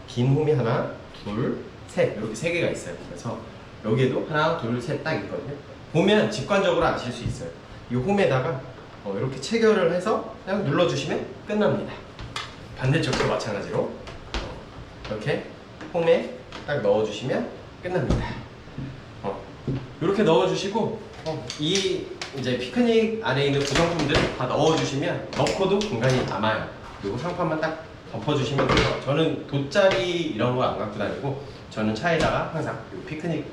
긴 홈이 하나, 둘, 셋, 이렇게 3개가 있어요. 그래서 여기에도 하나, 둘, 셋 딱 있거든요. 보면 직관적으로 아실 수 있어요. 이 홈에다가 이렇게 체결을 해서 그냥 눌러주시면 끝납니다. 반대쪽도 마찬가지로 이렇게 홈에 딱 넣어주시면 끝납니다. 이렇게 넣어주시고 이 이제 피크닉 안에 있는 구성품들을 다 넣어주시면 넣고도 공간이 남아요. 그리고 상판만 딱 덮어주시면 돼요. 저는 돗자리 이런 거 안 갖고 다니고 저는 차에다가 항상 이 피크닉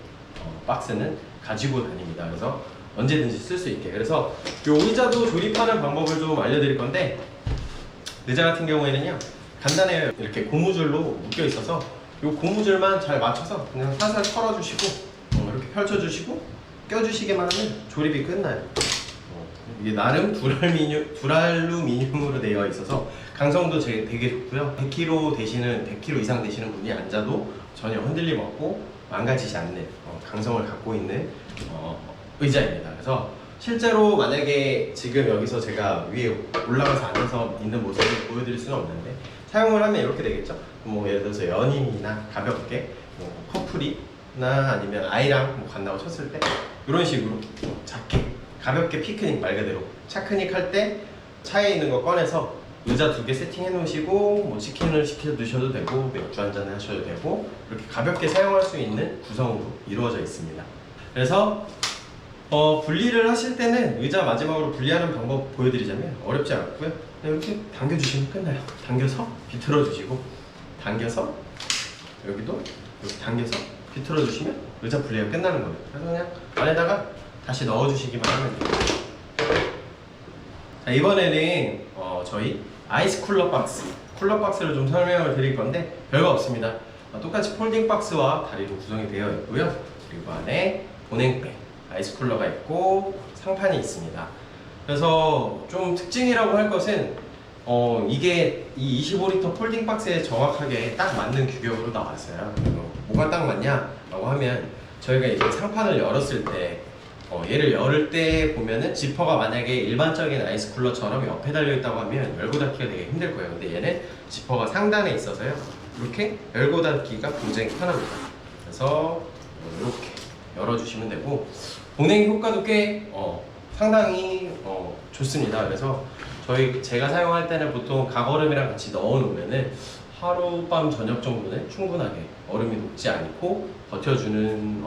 박스는 가지고 다닙니다. 그래서 언제든지 쓸 수 있게. 그래서 이 의자도 조립하는 방법을 좀 알려드릴 건데, 의자 같은 경우에는요 간단해요. 이렇게 고무줄로 묶여 있어서 이 고무줄만 잘 맞춰서 그냥 살살 털어주시고 이렇게 펼쳐주시고 껴주시기만 하면 조립이 끝나요. 이게 나름 두랄루미늄으로 되어 있어서 강성도 되게 좋고요. 100kg 이상 되시는 분이 앉아도 전혀 흔들림 없고 망가지지 않는 강성을 갖고 있는 의자입니다. 그래서 실제로 만약에 지금 여기서 제가 위에 올라가서 앉아서 있는 모습을 보여드릴 수는 없는데, 사용을 하면 이렇게 되겠죠. 뭐 예를 들어서 연인이나 가볍게 커플이나 아니면 아이랑 뭐 간다고 쳤을 때 이런 식으로 작게 가볍게 피크닉, 말 그대로 차크닉 할 때 차에 있는 거 꺼내서 의자 2개 세팅해 놓으시고 뭐 치킨을 시켜 드셔도 되고 맥주 한잔 하셔도 되고 이렇게 가볍게 사용할 수 있는 구성으로 이루어져 있습니다. 그래서 분리를 하실 때는 의자 마지막으로 분리하는 방법 보여드리자면 어렵지 않고요. 이렇게 당겨주시면 끝나요. 당겨서 비틀어 주시고, 당겨서 여기도 이렇게 당겨서 비틀어 주시면 의자 분리가 끝나는 거예요. 그래서 그냥 안에다가 다시 넣어주시기만 하면 돼요. 자, 이번에는 저희 아이스 쿨러 박스를 좀 설명을 드릴 건데 별거 없습니다. 똑같이 폴딩 박스와 다리로 구성이 되어 있고요. 그리고 안에 보냉백, 아이스 쿨러가 있고 상판이 있습니다. 그래서 좀 특징이라고 할 것은 이게 이 25리터 폴딩 박스에 정확하게 딱 맞는 규격으로 나왔어요. 뭐가 딱 맞냐라고 하면 저희가 이제 상판을 열었을 때 얘를 열을 때 보면은 지퍼가 만약에 일반적인 아이스 쿨러처럼 옆에 달려있다고 하면 열고 닫기가 되게 힘들 거예요. 근데 얘는 지퍼가 상단에 있어서요, 이렇게 열고 닫기가 굉장히 편합니다. 그래서 이렇게 열어주시면 되고, 보냉 효과도 꽤 상당히 좋습니다. 그래서 제가 사용할 때는 보통 가거름이랑 같이 넣어 놓으면은 하룻밤 저녁 정도는 충분하게 얼음이 녹지 않고 버텨주는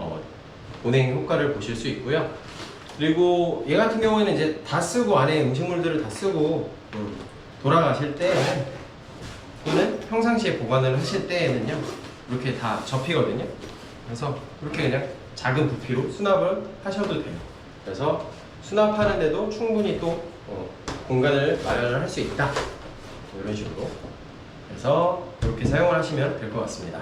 보냉 효과를 보실 수 있고요. 그리고 얘 같은 경우에는 이제 다 쓰고 안에 음식물들을 다 쓰고 돌아가실 때 또는 평상시에 보관을 하실 때에는요 이렇게 다 접히거든요. 그래서 이렇게 그냥 작은 부피로 수납을 하셔도 돼요. 그래서 수납하는데도 충분히 또 공간을 마련을 할 수 있다, 이런 식으로. 그래서 이렇게 사용을 하시면 될 것 같습니다.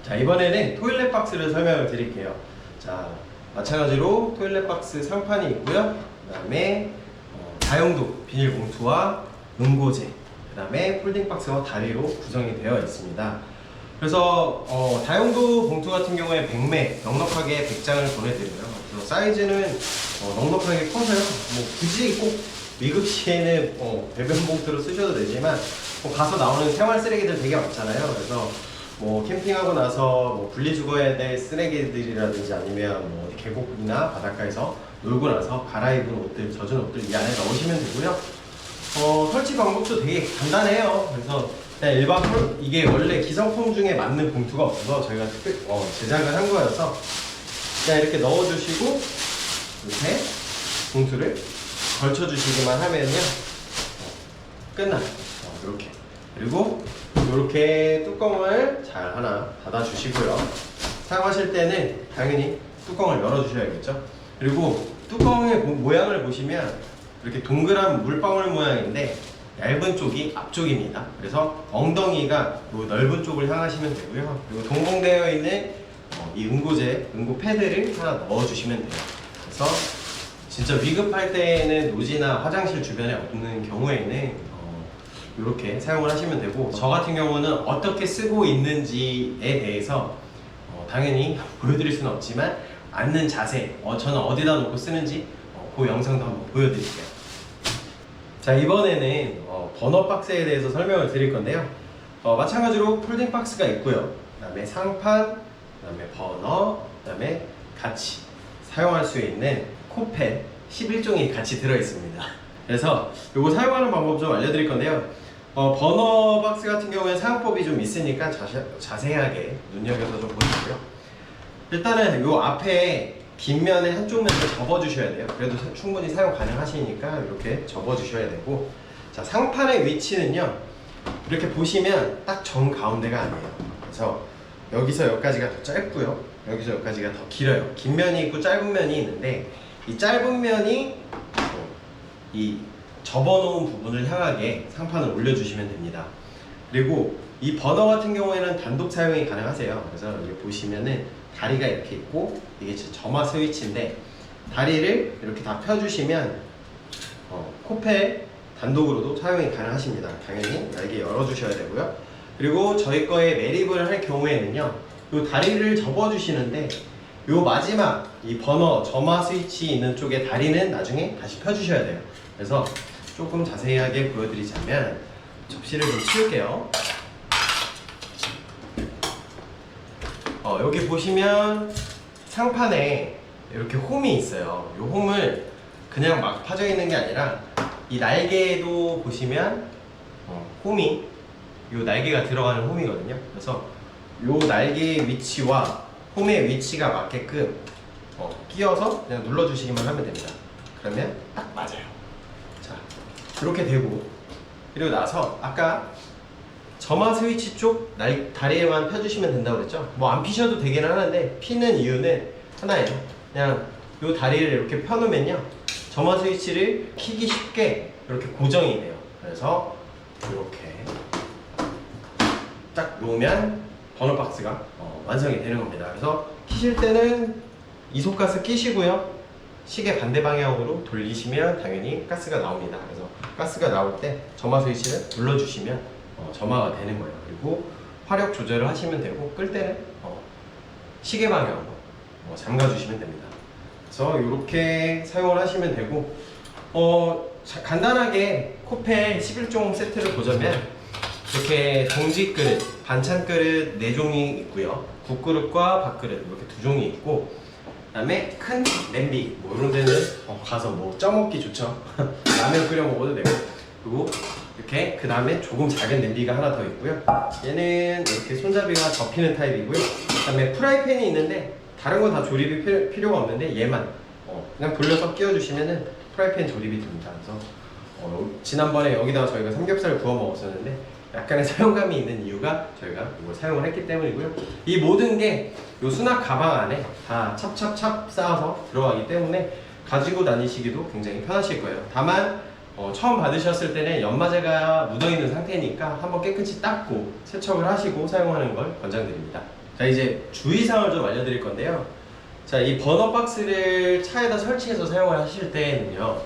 자, 이번에는 토일렛 박스를 설명을 드릴게요. 자, 마찬가지로 토일렛 박스 상판이 있고요. 그 다음에 다용도 비닐 봉투와 응고제, 그 다음에 폴딩 박스와 다리로 구성이 되어 있습니다. 그래서 다용도 봉투 같은 경우에 100매 넉넉하게 100장을 보내드려요. 그래서 사이즈는 넉넉하게 커서요, 뭐 굳이 꼭 미국 시에는 배변 봉투로 쓰셔도 되지만 가서 나오는 생활 쓰레기들 되게 많잖아요. 그래서 뭐 캠핑하고 나서 뭐 분리수거해야 될 쓰레기들이라든지 아니면 뭐 어디 계곡이나 바닷가에서 놀고 나서 갈아입은 옷들, 젖은 옷들 이 안에 넣으시면 되고요. 설치 방법도 되게 간단해요. 그래서 그냥 일반 이게 원래 기성품 중에 맞는 봉투가 없어서 저희가 제작을 한 거여서 그냥 이렇게 넣어주시고 이렇게 봉투를 걸쳐주시기만 하면요 끝나. 이렇게. 그리고 이렇게 뚜껑을 잘 하나 닫아주시고요. 사용하실 때는 당연히 뚜껑을 열어주셔야겠죠. 그리고 뚜껑의 모양을 보시면 이렇게 동그란 물방울 모양인데 얇은 쪽이 앞쪽입니다. 그래서 엉덩이가 이 넓은 쪽을 향하시면 되고요. 그리고 동봉되어 있는 이 응고 패드를 하나 넣어주시면 돼요. 그래서 진짜 위급할 때에는 노지나 화장실 주변에 없는 경우에는 이렇게 사용을 하시면 되고, 저 같은 경우는 어떻게 쓰고 있는지에 대해서 당연히 보여드릴 수는 없지만 앉는 자세, 저는 어디다 놓고 쓰는지 그 영상도 한번 보여드릴게요. 자, 이번에는 버너 박스에 대해서 설명을 드릴 건데요. 마찬가지로 폴딩 박스가 있고요. 그 다음에 상판, 그 다음에 버너, 그 다음에 같이 사용할 수 있는 코펫 11종이 같이 들어있습니다. 그래서 이거 사용하는 방법 좀 알려드릴 건데요. 버너 박스 같은 경우에 사용법이 좀 있으니까 자세하게 눈여겨서 좀 보시고요. 일단은 이 앞에 뒷면에 한쪽 면을 접어주셔야 돼요. 그래도 충분히 사용 가능하시니까 이렇게 접어주셔야 되고, 자, 상판의 위치는요, 이렇게 보시면 딱 정 가운데가 아니에요. 그래서 여기서 여기까지가 더 짧고요, 여기서 여기까지가 더 길어요. 긴 면이 있고 짧은 면이 있는데, 이 짧은 면이 이 접어놓은 부분을 향하게 상판을 올려주시면 됩니다. 그리고 이 버너 같은 경우에는 단독 사용이 가능하세요. 그래서 여기 보시면은 다리가 이렇게 있고, 이게 점화 스위치인데 다리를 이렇게 다 펴주시면 코펠 단독으로도 사용이 가능하십니다. 당연히 날개 열어주셔야 되고요. 그리고 저희 거에 매립을 할 경우에는요, 이 다리를 접어주시는데 이 마지막 이 버너 점화 스위치 있는 쪽에 다리는 나중에 다시 펴주셔야 돼요. 그래서 조금 자세하게 보여드리자면, 접시를 좀 치울게요. 여기 보시면 상판에 이렇게 홈이 있어요. 이 홈을 그냥 막 파져 있는 게 아니라 이 날개도 보시면 홈이, 이 날개가 들어가는 홈이거든요. 그래서 이 날개의 위치와 홈의 위치가 맞게끔 끼워서 그냥 눌러주시기만 하면 됩니다. 그러면 딱 맞아요. 자, 이렇게 되고, 그리고 나서 아까 점화 스위치 쪽 다리에만 펴주시면 된다고 그랬죠? 뭐 안 피셔도 되긴 하는데, 피는 이유는 하나예요. 그냥 이 다리를 이렇게 펴놓으면요, 점화 스위치를 켜기 쉽게 이렇게 고정이 돼요. 그래서 이렇게 딱 놓으면 버너 박스가 완성이 되는 겁니다. 그래서 키실 때는 이소가스 끼시고요, 시계 반대 방향으로 돌리시면 당연히 가스가 나옵니다. 그래서 가스가 나올 때 점화 스위치를 눌러주시면 점화가 되는 거예요. 그리고 화력 조절을 하시면 되고, 끌 때는 시계 방향으로 잠가주시면 됩니다. 그래서 이렇게 사용을 하시면 되고, 간단하게 코펠 11종 세트를 보자면 이렇게 정지 그릇, 반찬 그릇 4종이 있고요, 국그릇과 밥그릇 이렇게 2종이 있고, 그 다음에 큰 냄비, 뭐 이런 데는 가서 뭐 쪄먹기 좋죠. 라면 끓여 먹어도 되고, 그리고 이렇게 그 다음에 조금 작은 냄비가 하나 더 있고요. 얘는 이렇게 손잡이가 접히는 타입이고요. 그 다음에 프라이팬이 있는데 다른 건 다 조립이 필요가 없는데 얘만 그냥 돌려서 끼워주시면은 프라이팬 조립이 됩니다. 그래서 지난번에 여기다가 저희가 삼겹살 구워 먹었었는데 약간의 사용감이 있는 이유가 저희가 이걸 사용을 했기 때문이고요. 이 모든 게 이 수납 가방 안에 다 찹찹찹 쌓아서 들어가기 때문에 가지고 다니시기도 굉장히 편하실 거예요. 다만 처음 받으셨을 때는 연마제가 묻어있는 상태니까 한번 깨끗이 닦고 세척을 하시고 사용하는 걸 권장드립니다. 자, 이제 주의사항을 좀 알려드릴 건데요. 자, 이 버너 박스를 차에다 설치해서 사용을 하실 때는요,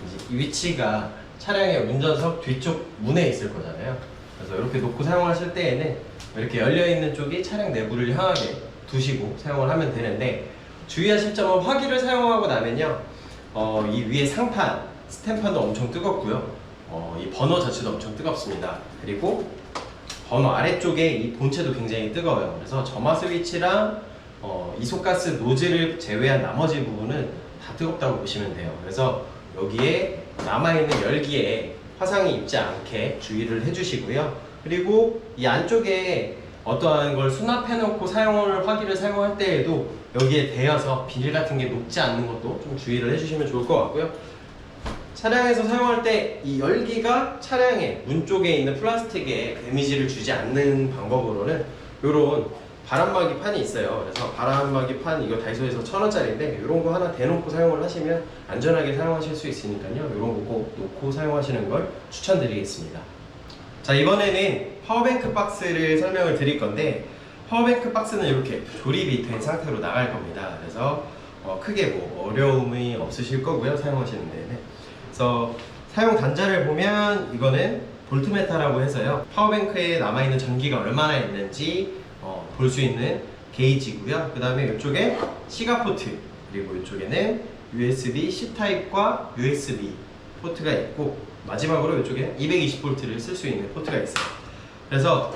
이제 이 위치가 차량의 운전석 뒤쪽 문에 있을 거잖아요. 그래서 이렇게 놓고 사용하실 때에는 이렇게 열려있는 쪽이 차량 내부를 향하게 두시고 사용을 하면 되는데, 주의하실 점은 화기를 사용하고 나면요, 이 위에 상판, 스탬판도 엄청 뜨겁고요, 이 버너 자체도 엄청 뜨겁습니다. 그리고 버너 아래쪽에 이 본체도 굉장히 뜨거워요. 그래서 점화 스위치랑 이소가스 노즐을 제외한 나머지 부분은 다 뜨겁다고 보시면 돼요. 그래서 여기에 남아있는 열기에 화상이 입지 않게 주의를 해주시고요. 그리고 이 안쪽에 어떠한 걸 수납해놓고 화기를 사용할 때에도 여기에 대어서 비닐 같은 게 녹지 않는 것도 좀 주의를 해주시면 좋을 것 같고요. 차량에서 사용할 때 이 열기가 차량의 문 쪽에 있는 플라스틱에 데미지를 주지 않는 방법으로는 이런 바람막이 판이 있어요. 그래서 바람막이 판 이거 다이소에서 1,000원짜리인데 이런 거 하나 대놓고 사용을 하시면 안전하게 사용하실 수 있으니까요. 이런 거 꼭 놓고 사용하시는 걸 추천드리겠습니다. 자, 이번에는 파워뱅크 박스를 설명을 드릴 건데, 파워뱅크 박스는 이렇게 조립이 된 상태로 나갈 겁니다. 그래서 크게 뭐 어려움이 없으실 거고요, 사용하시는 데는. 그래서 사용 단자를 보면 이거는 볼트메타라고 해서요, 파워뱅크에 남아있는 전기가 얼마나 있는지 볼 수 있는 게이지고요. 그 다음에 이쪽에 시가 포트, 그리고 이쪽에는 USB C 타입과 USB 포트가 있고, 마지막으로 이쪽에 220V를 쓸 수 있는 포트가 있어요. 그래서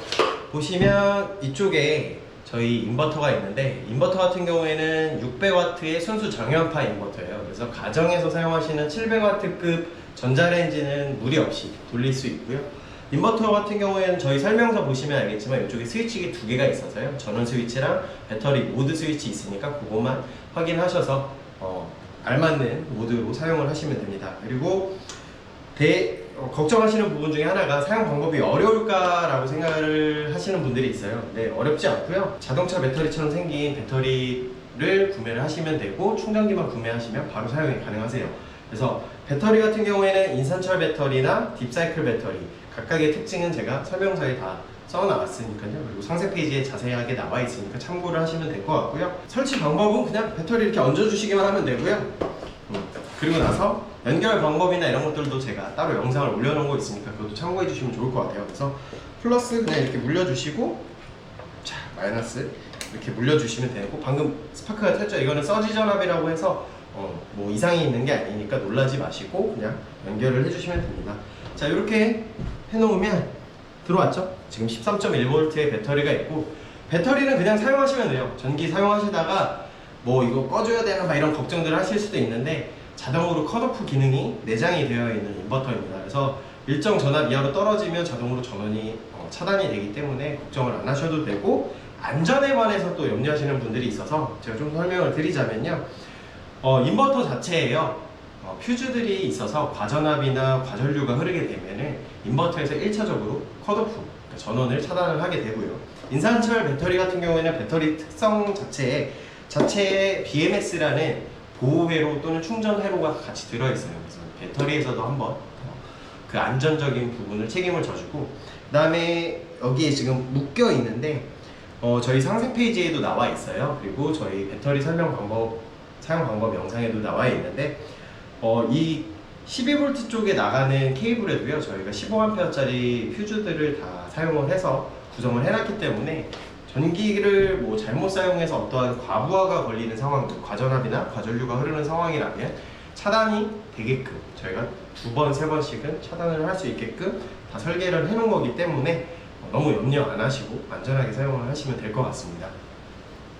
보시면 이쪽에 저희 인버터가 있는데, 인버터 같은 경우에는 600W의 순수 정연파 인버터예요. 그래서 가정에서 사용하시는 700W급 전자레인지는 무리 없이 돌릴 수 있고요. 인버터 같은 경우에는 저희 설명서 보시면 알겠지만 이쪽에 스위치가 2개가 있어서요, 전원 스위치랑 배터리 모드 스위치 있으니까 그것만 확인하셔서 알맞는 모드로 사용을 하시면 됩니다. 그리고 걱정하시는 부분 중에 하나가 사용 방법이 어려울까라고 생각을 하시는 분들이 있어요. 네, 어렵지 않고요. 자동차 배터리처럼 생긴 배터리를 구매를 하시면 되고, 충전기만 구매하시면 바로 사용이 가능하세요. 그래서 배터리 같은 경우에는 인산철 배터리나 딥사이클 배터리 각각의 특징은 제가 설명서에 다 써놨으니까요. 그리고 상세 페이지에 자세하게 나와 있으니까 참고를 하시면 될 것 같고요. 설치 방법은 그냥 배터리 이렇게 얹어주시기만 하면 되고요. 그리고 나서 연결 방법이나 이런 것들도 제가 따로 영상을 올려놓은 거 있으니까 그것도 참고해 주시면 좋을 것 같아요. 그래서 플러스 그냥 이렇게 물려주시고, 자, 마이너스 이렇게 물려주시면 되고, 방금 스파크가 켰죠? 이거는 서지 전압이라고 해서 뭐 이상이 있는 게 아니니까 놀라지 마시고 그냥 연결을 해주시면 됩니다. 자, 이렇게 해놓으면 들어왔죠? 지금 13.1V의 배터리가 있고, 배터리는 그냥 사용하시면 돼요. 전기 사용하시다가 뭐 이거 꺼줘야 되나 막 이런 걱정들을 하실 수도 있는데, 자동으로 컷오프 기능이 내장이 되어 있는 인버터입니다. 그래서 일정 전압 이하로 떨어지면 자동으로 전원이 차단이 되기 때문에 걱정을 안 하셔도 되고, 안전에 관해서 또 염려하시는 분들이 있어서 제가 좀 설명을 드리자면요, 인버터 자체에요, 퓨즈들이 있어서 과전압이나 과전류가 흐르게 되면은 인버터에서 1차적으로 컷오프, 그러니까 전원을 차단을 하게 되고요. 인산철 배터리 같은 경우에는 배터리 특성 자체에 BMS라는 보호회로 또는 충전회로가 같이 들어있어요. 그래서 배터리에서도 한번 그 안전적인 부분을 책임을 져주고, 그 다음에 여기에 지금 묶여 있는데 저희 상세 페이지에도 나와 있어요. 그리고 저희 배터리 설명 방법, 사용 방법 영상에도 나와 있는데, 이 12V 쪽에 나가는 케이블에도요, 저희가 15A짜리 퓨즈들을 다 사용을 해서 구성을 해놨기 때문에 전기를 뭐 잘못 사용해서 어떠한 과부하가 걸리는 상황들, 과전압이나 과전류가 흐르는 상황이라면 차단이 되게끔 저희가 2번, 3번씩은 차단을 할 수 있게끔 다 설계를 해놓은 거기 때문에 너무 염려 안 하시고 안전하게 사용을 하시면 될 것 같습니다.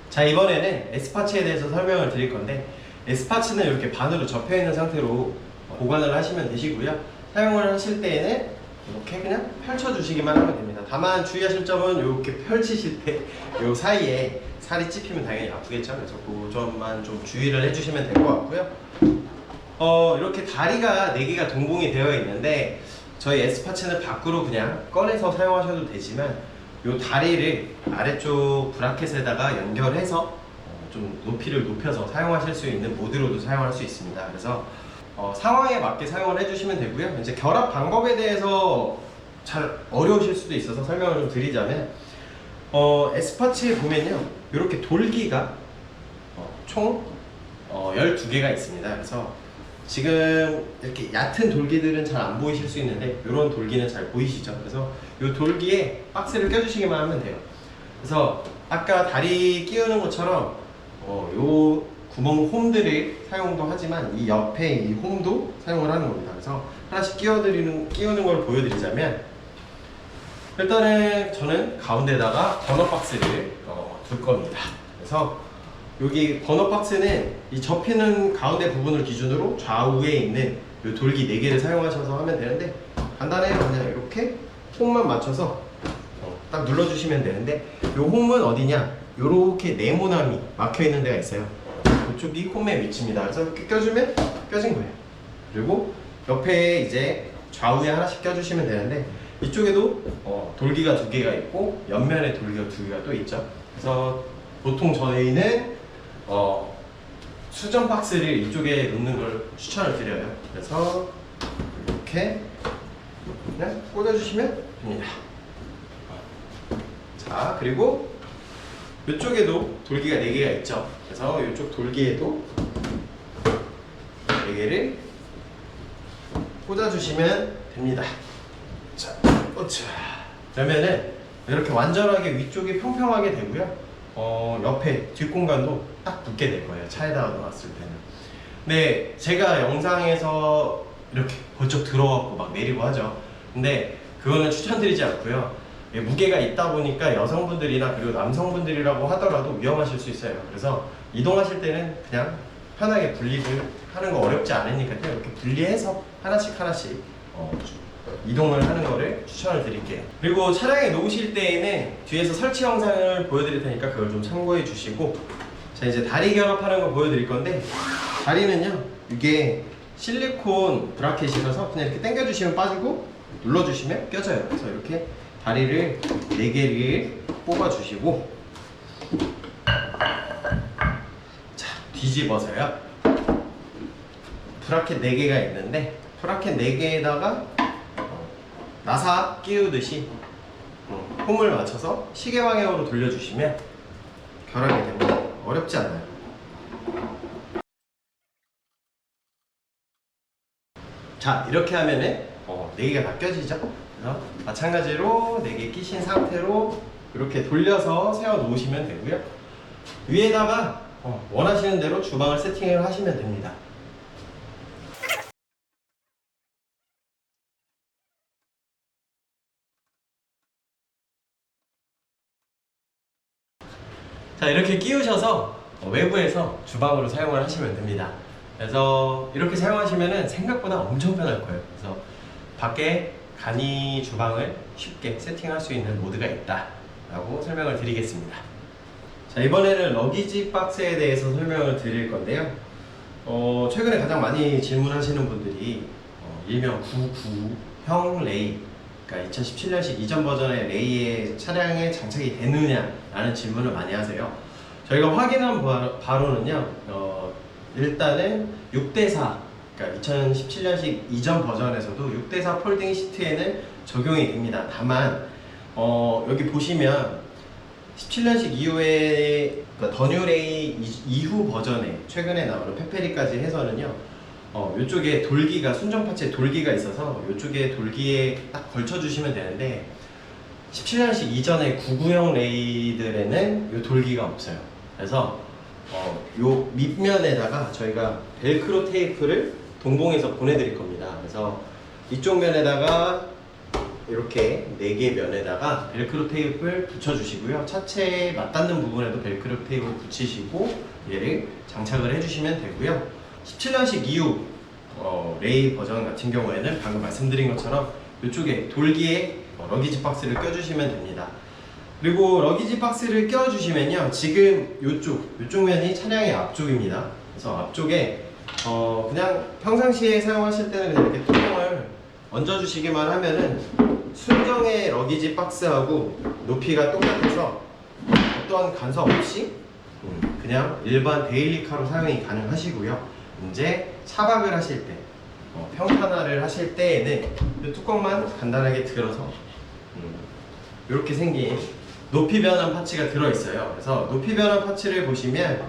자, 이번에는 S파츠에 대해서 설명을 드릴 건데, S파츠는 이렇게 반으로 접혀 있는 상태로 보관을 하시면 되시고요. 사용을 하실 때에는 이렇게 그냥 펼쳐주시기만 하면 됩니다. 다만 주의하실 점은 이렇게 펼치실 때 이 사이에 살이 찝히면 당연히 아프겠죠. 그래서 그 점만 좀 주의를 해주시면 될 것 같고요. 이렇게 다리가 4개가 동봉이 되어 있는데, 저희 S파츠는 밖으로 그냥 꺼내서 사용하셔도 되지만 이 다리를 아래쪽 브라켓에다가 연결해서 좀 높이를 높여서 사용하실 수 있는 모드로도 사용할 수 있습니다. 그래서 상황에 맞게 사용을 해주시면 되고요. 이제 결합 방법에 대해서 잘 어려우실 수도 있어서 설명을 좀 드리자면, S파츠에 보면요, 이렇게 돌기가 총 12개가 있습니다. 그래서 지금 이렇게 얕은 돌기들은 잘 안 보이실 수 있는데, 이런 돌기는 잘 보이시죠? 그래서 이 돌기에 박스를 껴주시기만 하면 돼요. 그래서 아까 다리 끼우는 것처럼 요 구멍 홈들을 사용도 하지만 이 옆에 이 홈도 사용을 하는 겁니다. 그래서 하나씩 끼우는 걸 보여드리자면, 일단은 저는 가운데다가 버너 박스를 둘 겁니다. 그래서 여기 버너 박스는 이 접히는 가운데 부분을 기준으로 좌우에 있는 이 돌기 4개를 사용하셔서 하면 되는데, 간단해요. 그냥 이렇게 홈만 맞춰서 딱 눌러주시면 되는데, 이 홈은 어디냐? 이렇게 네모남이 막혀 있는 데가 있어요. 이쪽이 홈의 위치입니다. 그래서 이렇게 껴주면 껴진 거예요. 그리고 옆에 이제 좌우에 하나씩 껴주시면 되는데 이쪽에도 돌기가 2개가 있고 옆면에 돌기가 2개가 또 있죠. 그래서 보통 저희는 수전 박스를 이쪽에 놓는 걸 추천을 드려요. 그래서 이렇게 그냥 꽂아주시면 됩니다. 자, 그리고 이쪽에도 돌기가 4개가 있죠. 그래서 이쪽 돌기에도 4개를 꽂아주시면 됩니다. 자, 꽂자. 그러면은 이렇게 완전하게 위쪽이 평평하게 되고요. 옆에 뒷공간도 딱 붙게 될 거예요. 차에다가 놓았을 때는. 근데 제가 영상에서 이렇게 번쩍 들어가고 막 내리고 하죠. 근데 그거는 추천드리지 않고요. 무게가 있다 보니까 여성분들이나 그리고 남성분들이라고 하더라도 위험하실 수 있어요. 그래서 이동하실 때는 그냥 편하게 분리를 하는 거 어렵지 않으니까요. 이렇게 분리해서 하나씩 이동을 하는 거를 추천을 드릴게요. 그리고 차량에 놓으실 때에는 뒤에서 설치 영상을 보여드릴 테니까 그걸 좀 참고해 주시고, 자, 이제 다리 결합하는 거 보여드릴 건데, 다리는요 이게 실리콘 브라켓이라서 그냥 이렇게 당겨 주시면 빠지고 눌러주시면 껴져요. 그래서 이렇게 다리를 4개를 뽑아 주시고, 자, 뒤집어서요 브라켓 4개가 있는데 브라켓 4개에다가 나사 끼우듯이 홈을 맞춰서 시계 방향으로 돌려주시면 결합이 됩니다. 어렵지 않아요. 자, 이렇게 하면은 4개가 다 껴지죠. 그래서 마찬가지로 4개 끼신 상태로 이렇게 돌려서 세워 놓으시면 되고요. 위에다가 원하시는 대로 주방을 세팅을 하시면 됩니다. 자, 이렇게 끼우셔서 외부에서 주방으로 사용을 하시면 됩니다. 그래서 이렇게 사용하시면 생각보다 엄청 편할 거예요. 그래서 밖에 간이 주방을 쉽게 세팅할 수 있는 모드가 있다 라고 설명을 드리겠습니다. 자, 이번에는 러기지 박스에 대해서 설명을 드릴 건데요. 최근에 가장 많이 질문하시는 분들이 일명 99형 레이, 그러니까 2017년식 이전 버전의 레이에 차량에 장착이 되느냐 라는 질문을 많이 하세요. 저희가 확인한 바로는요, 일단은 6대4, 그러니까 2017년식 이전 버전에서도 6대4 폴딩 시트에는 적용이 됩니다. 다만 여기 보시면 17년식 이후에, 그러니까 더 뉴 레이 이후 버전에 최근에 나오는 페페리까지 해서는요, 이쪽에 돌기가, 순정 파츠에 돌기가 있어서 이쪽에 돌기에 딱 걸쳐주시면 되는데 17년식 이전의 99형 레이들에는 이 돌기가 없어요. 그래서 요 밑면에다가 저희가 벨크로 테이프를 동봉해서 보내드릴 겁니다. 그래서 이쪽 면에다가 이렇게 4개 면에다가 벨크로 테이프를 붙여주시고요. 차체에 맞닿는 부분에도 벨크로 테이프 붙이시고 얘를 장착을 해주시면 되고요. 17년식 이후 레이 버전 같은 경우에는 방금 말씀드린 것처럼 이쪽에 돌기에 러기지 박스를 껴주시면 됩니다. 그리고 러기지 박스를 껴주시면요, 지금 이쪽 면이 차량의 앞쪽입니다. 그래서 앞쪽에 그냥 평상시에 사용하실 때는 그냥 이렇게 뚜껑을 얹어주시기만 하면은 순정의 러기지 박스하고 높이가 똑같아서 어떠한 간섭 없이 그냥 일반 데일리카로 사용이 가능하시고요. 이제 차박을 하실 때, 평탄화를 하실 때에는 이 뚜껑만 간단하게 들어서 이렇게 생긴 높이 변환 파츠가 들어있어요. 그래서 높이 변환 파츠를 보시면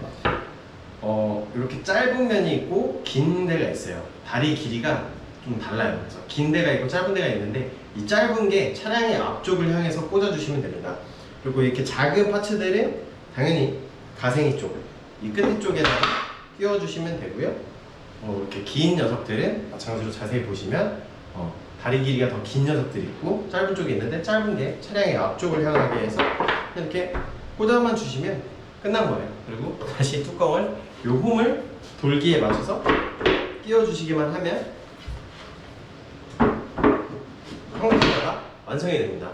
이렇게 짧은 면이 있고 긴 데가 있어요. 다리 길이가 좀 달라요. 그래서 긴 데가 있고 짧은 데가 있는데 이 짧은 게 차량의 앞쪽을 향해서 꽂아주시면 됩니다. 그리고 이렇게 작은 파츠들은 당연히 가생이 쪽, 이 끝에 쪽에다가 끼워주시면 되고요. 이렇게 긴 녀석들은 마찬가지로 자세히 보시면 다리 길이가 더 긴 녀석들이 있고 짧은 쪽이 있는데 짧은 게 차량의 앞쪽을 향하게 해서 이렇게 꽂아만 주시면 끝난 거예요. 그리고 다시 뚜껑을, 요 홈을 돌기에 맞춰서 끼워주시기만 하면 평탄화가 완성이 됩니다.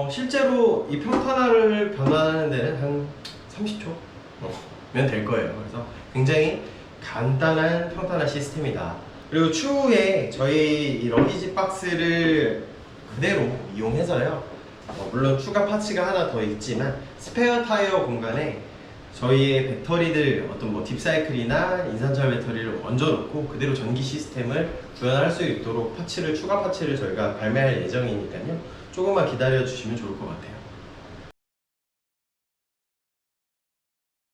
실제로 이 평탄화를 변환하는 데는 한 30초면 될 거예요. 그래서 굉장히 간단한 평탄화 시스템이다 그리고 추후에 저희 이 러기지 박스를 그대로 이용해서요. 물론 추가 파츠가 하나 더 있지만 스페어 타이어 공간에 저희의 배터리들 어떤 뭐 딥사이클이나 인산철 배터리를 얹어놓고 그대로 전기 시스템을 구현할 수 있도록 추가 파츠를 저희가 발매할 예정이니까요. 조금만 기다려 주시면 좋을 것 같아요.